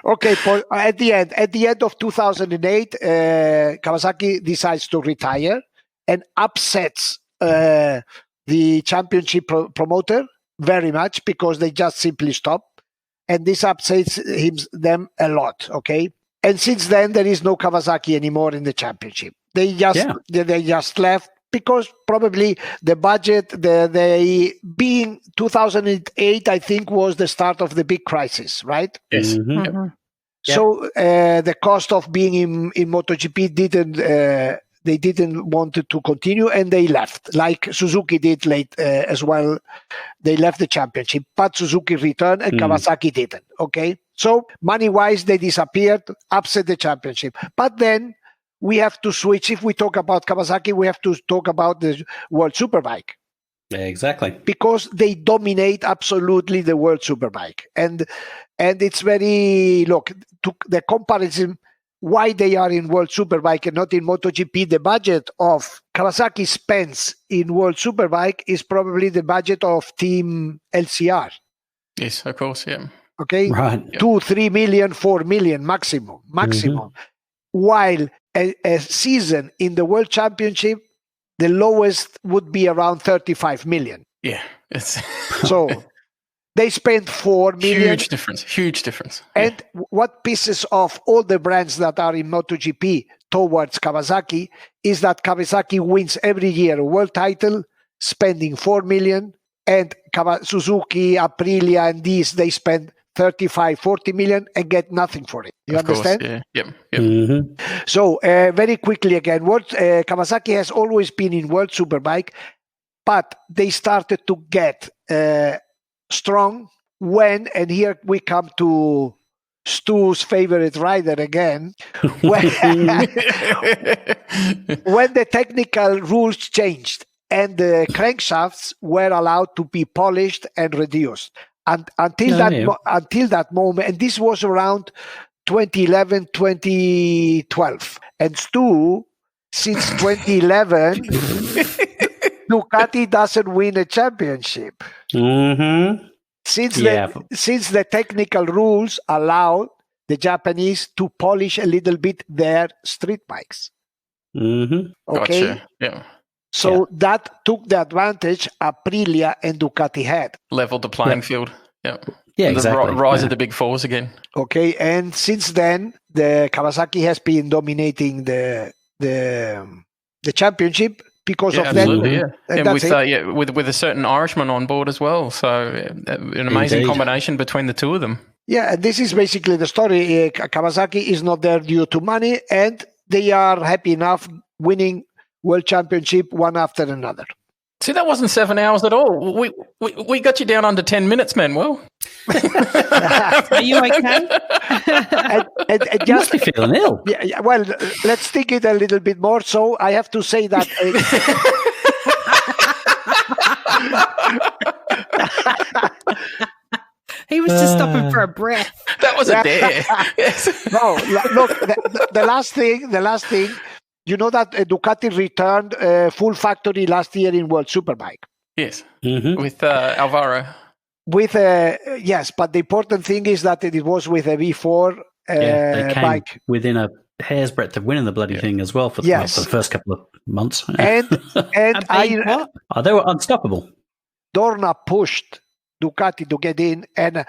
Okay, Paul, at the end of 2008, Kawasaki decides to retire and upsets the championship promoter very much because they just simply stop. And this upsets them a lot, okay? And since then, there is no Kawasaki anymore in the championship. They just left because probably the budget, being 2008, I think, was the start of the big crisis, right? Yes. So the cost of being in MotoGP they didn't want it to continue, and they left, like Suzuki did late as well. They left the championship, but Suzuki returned and Kawasaki didn't. Okay, so money-wise, they disappeared, upset the championship. But then we have to switch. If we talk about Kawasaki, we have to talk about the World Superbike. Yeah, exactly. Because they dominate absolutely the World Superbike. And it's very, to the comparison, why they are in World Superbike and not in MotoGP, the budget of Kawasaki spends in World Superbike is probably the budget of Team LCR. Yes, of course, yeah. Okay? Right. 2-3 million, 4 million maximum. While a season in the World Championship, the lowest would be around 35 million. Yeah. So they spent 4 million. Huge difference. And what pisses off all the brands that are in MotoGP towards Kawasaki is that Kawasaki wins every year a world title, spending 4 million, and Suzuki, Aprilia, and these, they spend 35, 40 million and get nothing for it. You understand? Course, yeah. Yep. So very quickly again, Kawasaki has always been in World Superbike, but they started to get strong when, and here we come to Stu's favorite rider again, when the technical rules changed and the crankshafts were allowed to be polished and reduced. And until that moment, and this was around 2011, 2012. And Stu, since 2011, Ducati doesn't win a championship. Since the technical rules allow the Japanese to polish a little bit their street bikes. Okay? Gotcha. Yeah. So that took the advantage Aprilia and Ducati had. Leveled the playing field. Yeah. Yeah, and exactly. The rise of the big fours again. Okay, and since then, the Kawasaki has been dominating the championship because of absolutely, that. And with a certain Irishman on board as well. So an amazing combination between the two of them. Yeah, and this is basically the story. Kawasaki is not there due to money, and they are happy enough winning World Championship one after another. See, that wasn't 7 hours at all. We got you down under 10 minutes, Manuel. Are you okay? and You must be feeling ill. Yeah, well, let's think it a little bit more. So I have to say that... He was just stopping for a breath. That was a dare. Yes. No, look, the last thing, you know that Ducati returned full factory last year in World Superbike. Yes, with Alvaro. With yes, but the important thing is that it was with a V4 they came bike. within a hair's breadth of winning the bloody thing as well for the first couple of months. And they were unstoppable. Dorna pushed Ducati to get in, and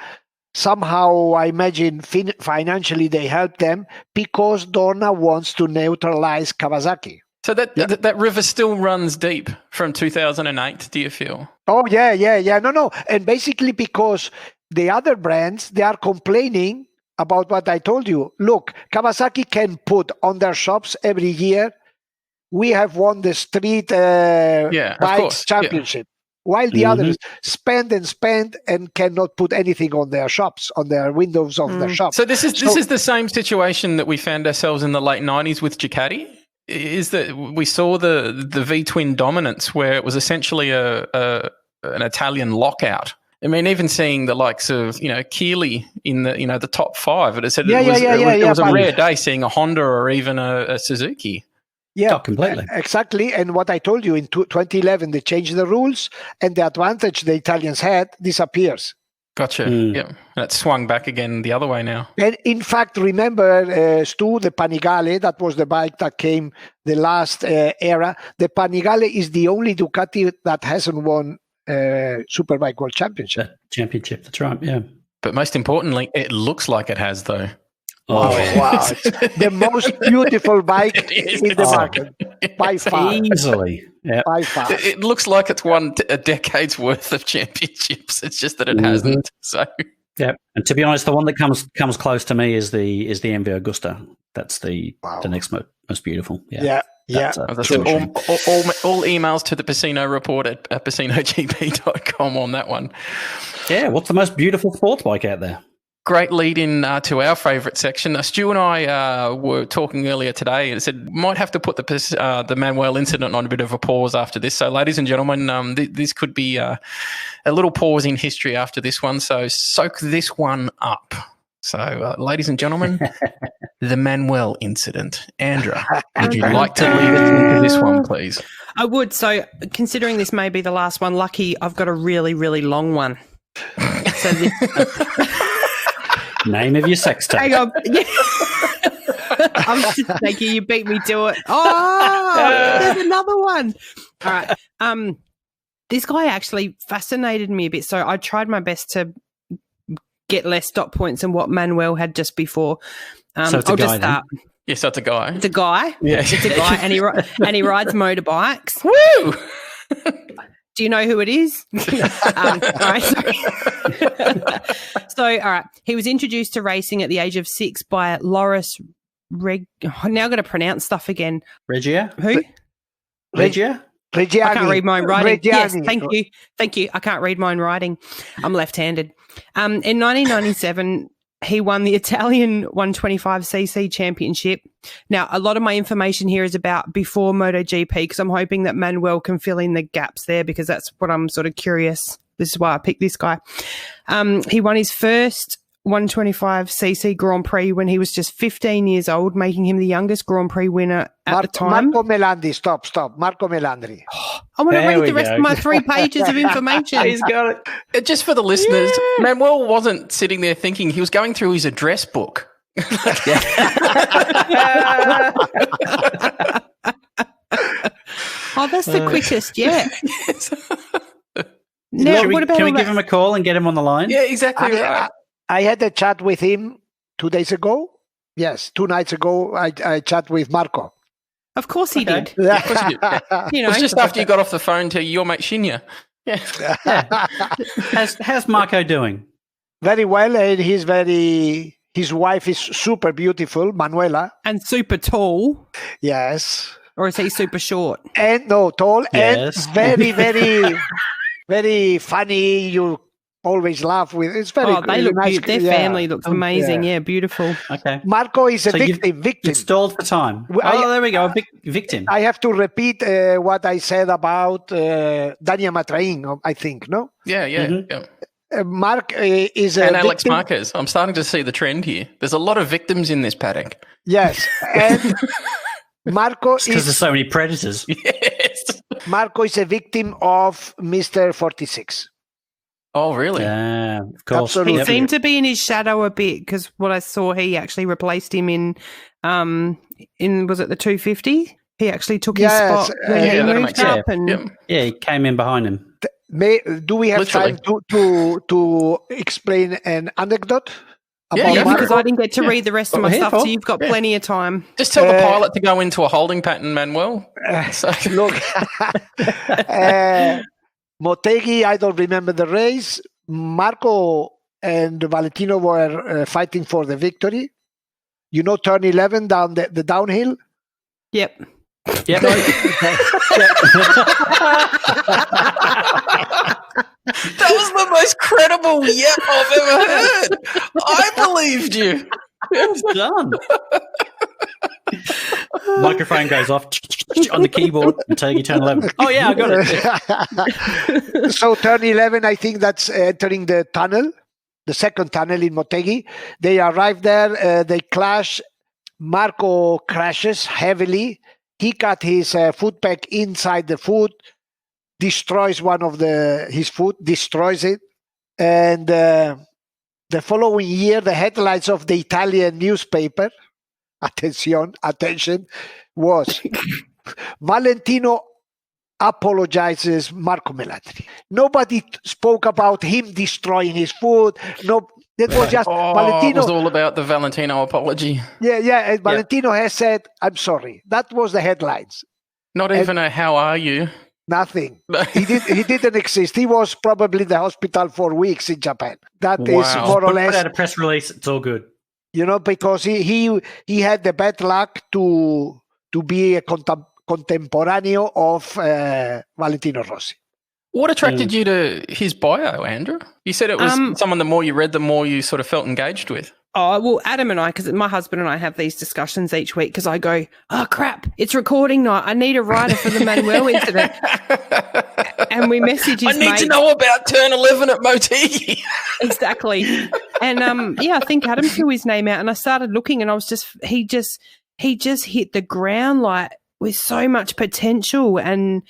somehow I imagine financially they helped them because Dorna wants to neutralize Kawasaki. So that river still runs deep from 2008, do you feel? Oh, yeah. No. And basically because the other brands, they are complaining about what I told you. Look, Kawasaki can put on their shops every year, we have won the street bikes championship. While the others spend and cannot put anything on their shops, on their windows of their shops. So this is the same situation that we found ourselves in the late 90s with Ducati? Is that we saw the V-twin dominance where it was essentially an Italian lockout. I mean, even seeing the likes of Keeley in the top 5, it said it was a rare day seeing a Honda or even a Suzuki. Yeah, completely. Exactly. And what I told you in 2011, they changed the rules, and the advantage the Italians had disappears. Gotcha. Yeah, and it swung back again the other way now. And in fact, remember, Stu, the Panigale, that was the bike that came the last era. The Panigale is the only Ducati that hasn't won Superbike World Championship. Championship, that's right, yeah. But most importantly, it looks like it has, though. Oh, wow. It's the most beautiful bike in the market, by far. Easily. Yeah. By far. It looks like it's won a decade's worth of championships. It's just that it hasn't. So, yeah. And to be honest, the one that comes close to me is the MV Augusta. That's the next most beautiful. Yeah. Yeah. All emails to the Pecino report at pecinogp.com on that one. Yeah. What's the most beautiful sports bike out there? Great lead in to our favourite section. Stu and I were talking earlier today and said might have to put the Manuel incident on a bit of a pause after this. So, ladies and gentlemen, this could be a little pause in history after this one. So, soak this one up. So, ladies and gentlemen, the Manuel incident. Andra, would you like to lead us into this one, please? I would. So, considering this may be the last one, lucky I've got a really, really long one. So Name of your sex tape. Hang on. Yeah. I'm just thank you. You beat me to it. Oh, there's another one. All right. This guy actually fascinated me a bit, so I tried my best to get less stop points than what Manuel had just before. So it's a guy then? Yes, that's a guy. It's a guy. Yeah. It's a guy, and he rides motorbikes. Woo! Do you know who it is? All right, so, all right. He was introduced to racing at the age of 6 by Loris now I'm going to pronounce stuff again. Regia? Who? Regia? Reggiani. I can't read my writing. Reggiani. Yes, thank you. I can't read my writing. I'm left-handed. In 1997, he won the Italian 125cc championship. Now, a lot of my information here is about before MotoGP because I'm hoping that Manuel can fill in the gaps there because that's what I'm sort of curious. This is why I picked this guy. He won his first 125cc Grand Prix when he was just 15 years old, making him the youngest Grand Prix winner at the time. Marco Melandri, stop. Marco Melandri. I want to read the rest of my 3 pages of information. He's got it. Just for the listeners, Manuel wasn't sitting there thinking, he was going through his address book. Oh, that's the quickest yet. Now, can we give him a call and get him on the line? Yeah, exactly right. I had a chat with him 2 days ago. Yes, 2 nights ago, I chat with Marco. Of course he did. Yeah, of course he did. You know, it was just after you got off the phone to your mate Shinya. Yeah. How's Marco doing? Very well, and his wife is super beautiful, Manuela. And super tall. Yes. Or is he super short? And tall yes. And very, very, very funny. You always laugh with. It's very. They look nice. Their family looks amazing. Yeah, beautiful. Okay. Marco is a victim. You've stalled for time. There we go. A victim. I have to repeat what I said about Dania Matrain. I think no. Yeah. Mark is a And Alex victim. Marquez. I'm starting to see the trend here. There's a lot of victims in this paddock. Yes, and Marco Because there's is so many predators. Yes. Marco is a victim of Mr. 46. Oh, really? Of course. Absolutely. He Yep. seemed to be in his shadow a bit because what I saw, he actually replaced him in was it the 250? He actually took his Yes, spot when he that'll moved make sense. up. And Yep. Yeah, he came in behind him. Do we have Literally. time to explain an anecdote Yeah, about yeah, Marco? because I didn't get to read the rest of Well, my here, stuff, Paul. so you've got plenty of time. Just tell the pilot to go into a holding pattern, Manuel. So, Look, Motegi, I don't remember the race. Marco and Valentino were fighting for the victory. You know, turn 11 down the downhill. Yep. Yep. that was the most credible yep I've ever heard. I believed you. Done. Microphone goes off on the keyboard until you turn 11. Oh, yeah, I got it. So turn 11, I think that's entering the tunnel, the second tunnel in Motegi. They arrive there, they clash. Marco crashes heavily. He got his foot peg inside the foot, destroys one of his foot, destroys it. And the following year, the headlines of the Italian newspaper, attention, was Valentino apologizes Marco Melandri. Nobody spoke about him destroying his foot. No, that was just It Valentino. was all about the Valentino apology. Yeah. And Valentino has said, "I'm sorry." That was the headlines. Not even a "how are you?" Nothing. He didn't exist. He was probably in the hospital for weeks in Japan. That is Wow. more or Put less, out a press release. It's all good. because he had the bad luck to be a contemporáneo of Valentino Rossi. What attracted you to his bio, Andrew? You said it was someone the more you read, the more you sort of felt engaged with. Oh, well, Adam and I, because my husband and I have these discussions each week because I go, oh, crap, it's recording night. I need a writer for the Manuel incident. And we message his I need to mate. know about turn 11 at Motegi. Exactly. And I think Adam threw his name out and I started looking and I was he just hit the ground like with so much potential, and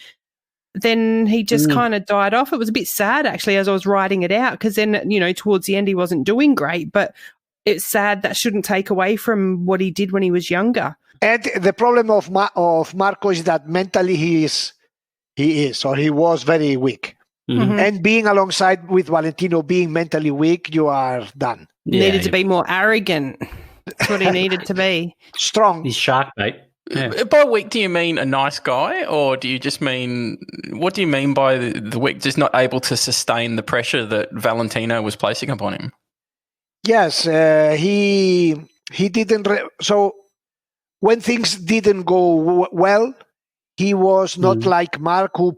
then he just kind of died off. It was a bit sad actually as I was writing it out, because then, towards the end he wasn't doing great, but it's sad that shouldn't take away from what he did when he was younger. And the problem of Marco is that mentally he was very weak. Mm-hmm. And being alongside with Valentino, being mentally weak, you are done. Needed to be more arrogant. That's what he needed to be. Strong. He's shark bait. Yeah. By weak, do you mean a nice guy, or do you just mean, what do you mean by the weak? Just not able to sustain the pressure that Valentino was placing upon him? Yes, he didn't. So when things didn't go well, he was not like Mark, who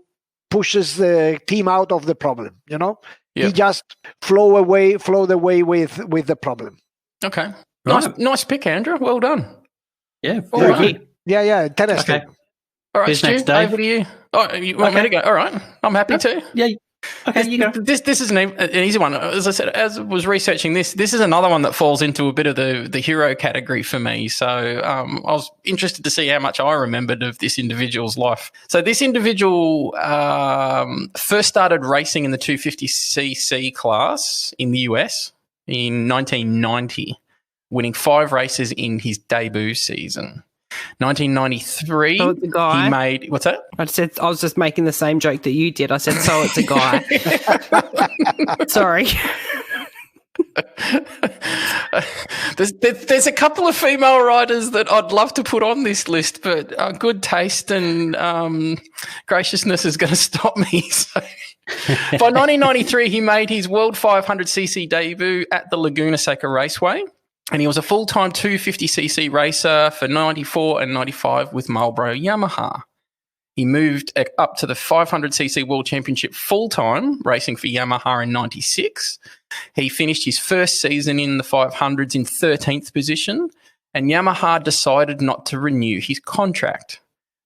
pushes the team out of the problem. Yeah. He just flowed away with the problem. Okay, Right. nice pick, Andrew. Well done. Yeah, All very right. good. Yeah, interesting. Okay. All right, Who's Stu, next, Dave? over to you. Oh, you want me to go? All right, I'm happy to. Yeah. Okay, you go. This is an easy one. As I said, as I was researching this is another one that falls into a bit of the hero category for me. So I was interested to see how much I remembered of this individual's life. So this individual first started racing in the 250cc class in the US in 1990, winning 5 races in his debut season. 1993, So it's a guy. he made... What's that? I was just making the same joke that you did. I said, so it's a guy. Sorry. There's a couple of female riders that I'd love to put on this list, but good taste and graciousness is going to stop me. So. By 1993, he made his World 500cc debut at the Laguna Seca Raceway. And he was a full-time 250cc racer for 94 and 95 with Marlboro Yamaha. He moved up to the 500cc World Championship full-time, racing for Yamaha in 96. He finished his first season in the 500s in 13th position, and Yamaha decided not to renew his contract.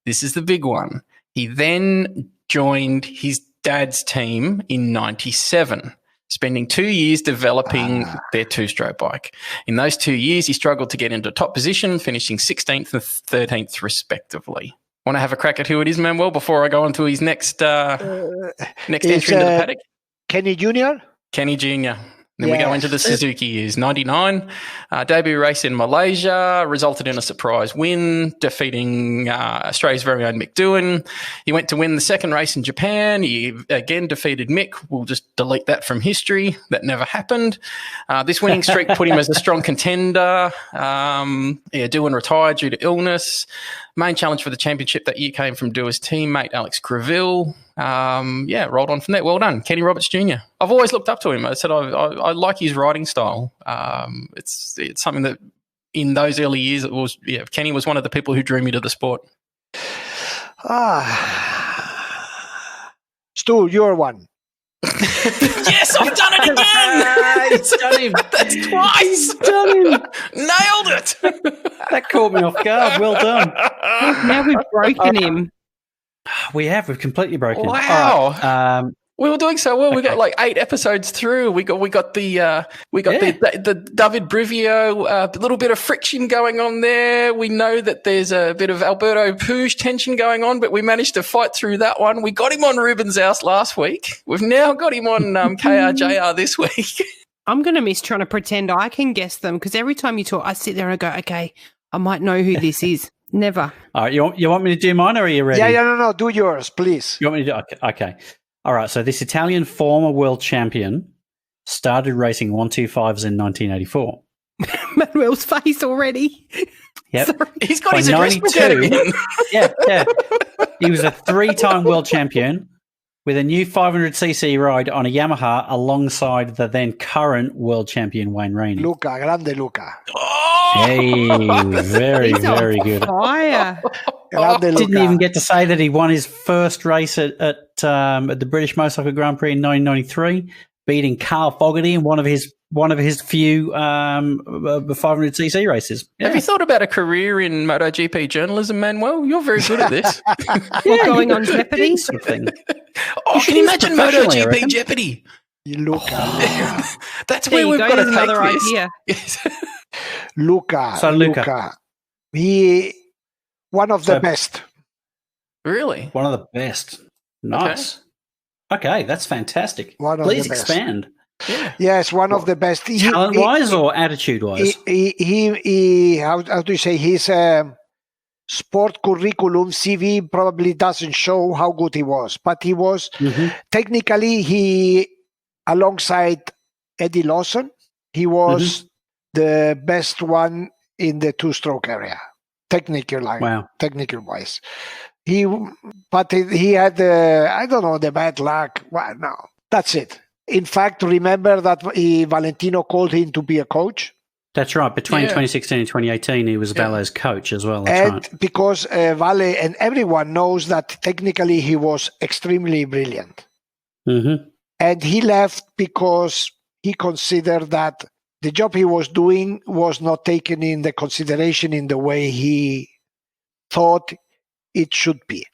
This is the big one. He then joined his dad's team in 97. spending 2 years developing their two-stroke bike. In those 2 years, he struggled to get into top position, finishing 16th and 13th respectively. Want to have a crack at who it is, Manuel, before I go on to his next entry into the paddock? Kenny Jr.? Kenny Jr. Then we go into the Suzuki years. 99, debut race in Malaysia, resulted in a surprise win, defeating Australia's very own Mick Doohan. He went to win the second race in Japan. He again defeated Mick. We'll just delete that from history. That never happened. This winning streak put him as a strong contender. Doohan retired due to illness. Main challenge for the championship that year came from Doohan's teammate Alex Creville. Rolled on from there. Well done, Kenny Roberts Jr. I've always looked up to him. I said I like his riding style. It's something that in those early years Kenny was one of the people who drew me to the sport. Stu, you're one. Yes, I've done it again. It's done him. That's twice. He's done him. Nailed it. That caught me off guard. Well done. Now we've broken him. We've completely broken him. Wow. All right, we were doing so well. We got like 8 episodes through. We got the David Brivio, a little bit of friction going on there. We know that there's a bit of Alberto Puig tension going on, but we managed to fight through that one. We got him on Ruben's house last week. We've now got him on KRJR this week. I'm going to miss trying to pretend I can guess them because every time you talk, I sit there and go, okay, I might know who this is. Never. All right, you want me to do mine or are you ready? Yeah, no, do yours, please. You want me to do okay. All right, so this Italian former world champion started racing 125s in 1984. Manuel's face already. Yep. Sorry. He's got his address book out again. Yeah. He was a 3-time world champion with a new 500cc ride on a Yamaha alongside the then current world champion Wayne Rainey. Grande Luca. Oh! Hey, very, very good. Fire. Didn't even get to say that he won his first race at the British Motorcycle Grand Prix in 1993, beating Carl Fogarty in one of his few 500cc races. Yeah. Have you thought about a career in MotoGP journalism, Manuel? You're very good at this. Going on Jeopardy? Sort of thing. Can you imagine MotoGP Jeopardy? That's where we've got to take another this. idea. Yes. Luca. He one of the best. Really? One of the best. Nice. Okay, that's fantastic. Please expand. Yeah. Yes, one of the best. Talent-wise or attitude-wise? He how do you say, his sport curriculum, CV probably doesn't show how good he was, but he was technically, he, alongside Eddie Lawson, he was the best one in the two-stroke area, technical wise. He had the bad luck. Well, no, that's it. In fact, remember that Valentino called him to be a coach. That's right. Between 2016 and 2018, he was Vale's coach as well. That's right. Because Vale and everyone knows that technically he was extremely brilliant. And he left because he considered that the job he was doing was not taken in the consideration in the way he thought it should be.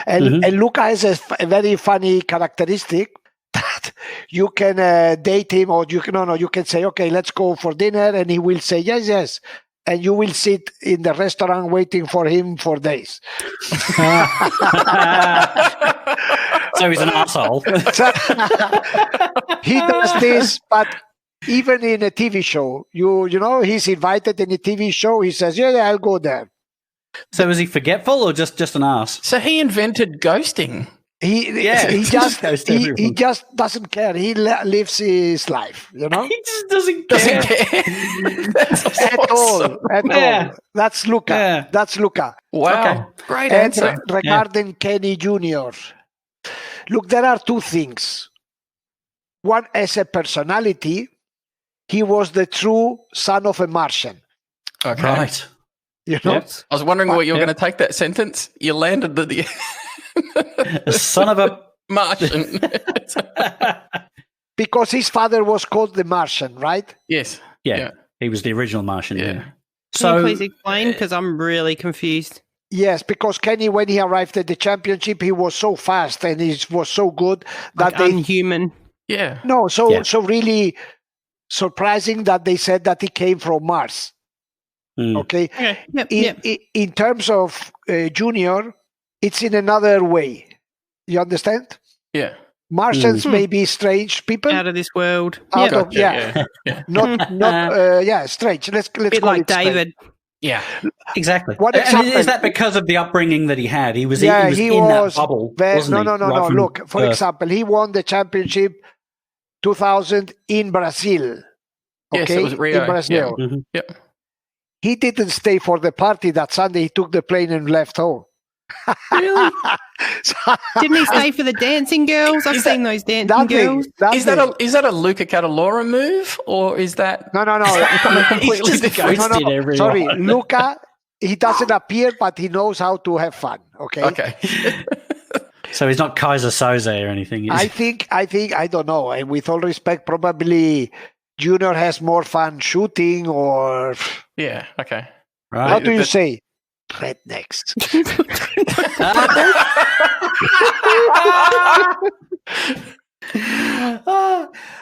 And Luca has a very funny characteristic that you can date him, or you can say, okay, let's go for dinner, and he will say yes, and you will sit in the restaurant waiting for him for days. So he's an asshole. He does this, but even in a TV show, you know, he's invited in a TV show, he says, yeah, I'll go there. So was he forgetful or just an ass? So he invented ghosting. He just doesn't care. He lives his life, you know. He just doesn't care. At all. That's Luca. Yeah. That's Luca. Wow. Okay. Great And answer. regarding Kenny Jr., look, there are two things. One, as a personality, he was the true son of a Martian. Okay. Right. You know? Yep. I was wondering what you were going to take that sentence. You landed the Son of a Martian. Because his father was called the Martian, right? Yes. Yeah. He was the original Martian. Yeah. Can you please explain? Because I'm really confused. Yes, because Kenny, when he arrived at the championship, he was so fast and he was so good that unhuman. Yeah. No, so really surprising that they said that he came from Mars. Okay. In terms of Junior, it's in another way. You understand? Yeah. Martians may be strange people. Out of this world. Not strange. Let's a bit call like it strange. David. Yeah. Exactly. What And example? is that because of the upbringing that he had? He was, he in was that bubble, No. right from Look, for example, he won the championship 2000 in Brazil. Okay, Yes, it was Rio. in Brazil. Yeah. Mhm. Yep. He didn't stay for the party that Sunday. He took the plane and left home. Really? Didn't he stay for the dancing girls? I've seen those dancing girls. Is that a Luca Cadalora move, or is that No. completely different? Everyone. Sorry, Luca. He doesn't appear, but he knows how to have fun. Okay. Okay. So he's not Kaiser Soze or anything. Is I think. I don't know. And with all respect, probably Junior has more fun shooting, or Yeah. Okay. right. how do you say? Rednecks.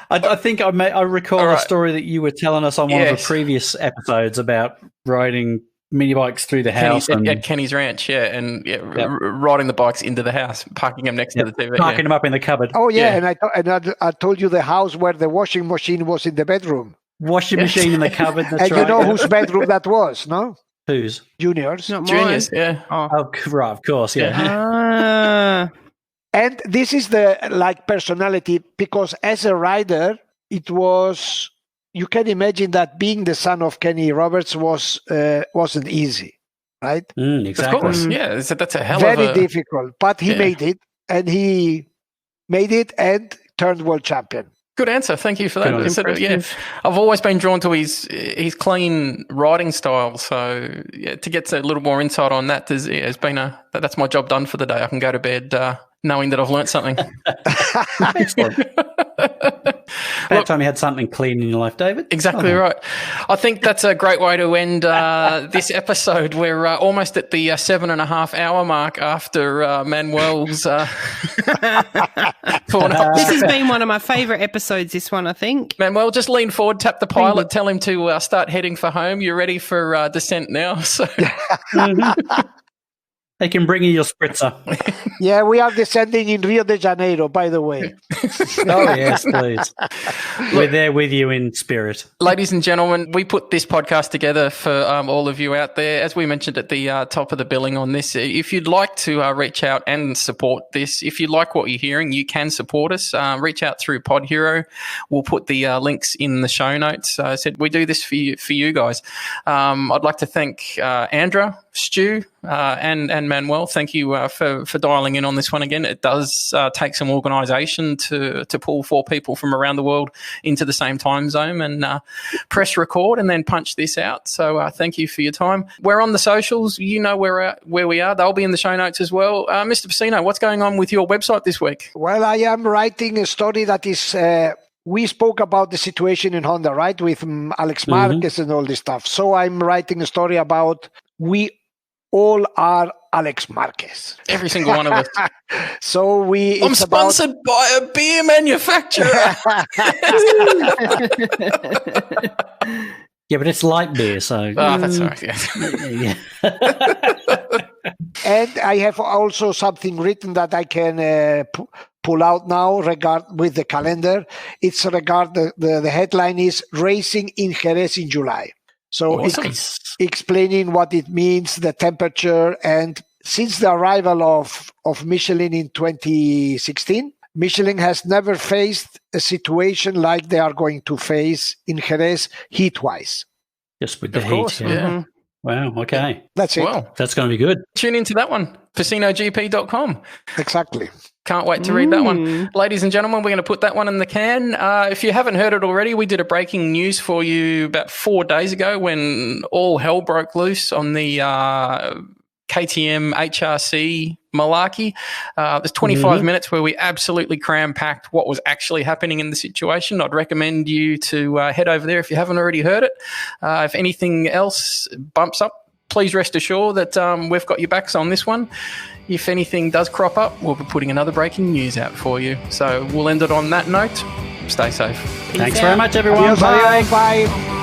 I think I recall a story that you were telling us on one of the previous episodes about riding mini bikes through the house at Kenny's Ranch, and riding the bikes into the house, parking them next to the TV, parking them up in the cupboard. Oh yeah, and I told you the house where the washing machine was in the bedroom. Washing machine in the cupboard. That's and right. you know whose bedroom that was? No, whose? Junior's. Not mine. Juniors, yeah. Oh, right, of course, yeah. And this is the personality, because as a rider, it was. You can imagine that being the son of Kenny Roberts wasn't easy, right? Exactly. Of course, yeah. That's a hell Very of a difficult, but he made it, and turned world champion. Good answer. Thank you for that. I've always been drawn to his clean riding style. So to get a little more insight on that, has been that's my job done for the day. I can go to bed knowing that I've learnt something. About time you had something clean in your life, David. Exactly right. I think that's a great way to end this episode. We're almost at the 7.5 hour mark after Manuel's. This has been one of my favourite episodes, this one, I think. Manuel, just lean forward, tap the pilot, tell him to start heading for home. You're ready for descent now. So. They can bring you your spritzer. Yeah, we are descending in Rio de Janeiro, by the way. Oh, yes, please. We're there with you in spirit. Ladies and gentlemen, we put this podcast together for all of you out there. As we mentioned at the top of the billing on this, if you'd like to reach out and support this, if you like what you're hearing, you can support us. Reach out through Pod Hero. We'll put the links in the show notes. I said we do this for you guys. I'd like to thank Andra, Stu, and Manuel. Thank you for dialing in on this one again. It does take some organisation to pull 4 people from around the world into the same time zone and press record and then punch this out. So thank you for your time. We're on the socials. You know where we are. They'll be in the show notes as well. Mr. Pecino, what's going on with your website this week? Well, I am writing a story that is... we spoke about the situation in Honda, right, with Alex Marquez and all this stuff. So I'm writing a story about we all are Alex Marquez. Every single one of us. So I'm sponsored by a beer manufacturer. Yeah, but it's light beer, so... Oh, that's all right, yeah. And I have also something written that I can pull out now with the calendar. It's the headline is Racing in Jerez in July. So awesome. It's explaining what it means, the temperature, and since the arrival of Michelin in 2016, Michelin has never faced a situation like they are going to face in Jerez heat-wise. Just with the heat, yeah. Mm-hmm. Wow, okay. That's it. Well, that's going to be good. Tune into that one, pecinogp.com. Exactly. Can't wait to read that one. Ladies and gentlemen, we're going to put that one in the can. If you haven't heard it already, we did a breaking news for you about 4 days ago when all hell broke loose on the KTM HRC malarkey. There's 25 minutes where we absolutely cram-packed what was actually happening in the situation. I'd recommend you to head over there if you haven't already heard it. If anything else bumps up, please rest assured that we've got your backs on this one. If anything does crop up, we'll be putting another breaking news out for you. So we'll end it on that note. Stay safe. Thanks very much, everyone. Adios, Bye. adios, bye.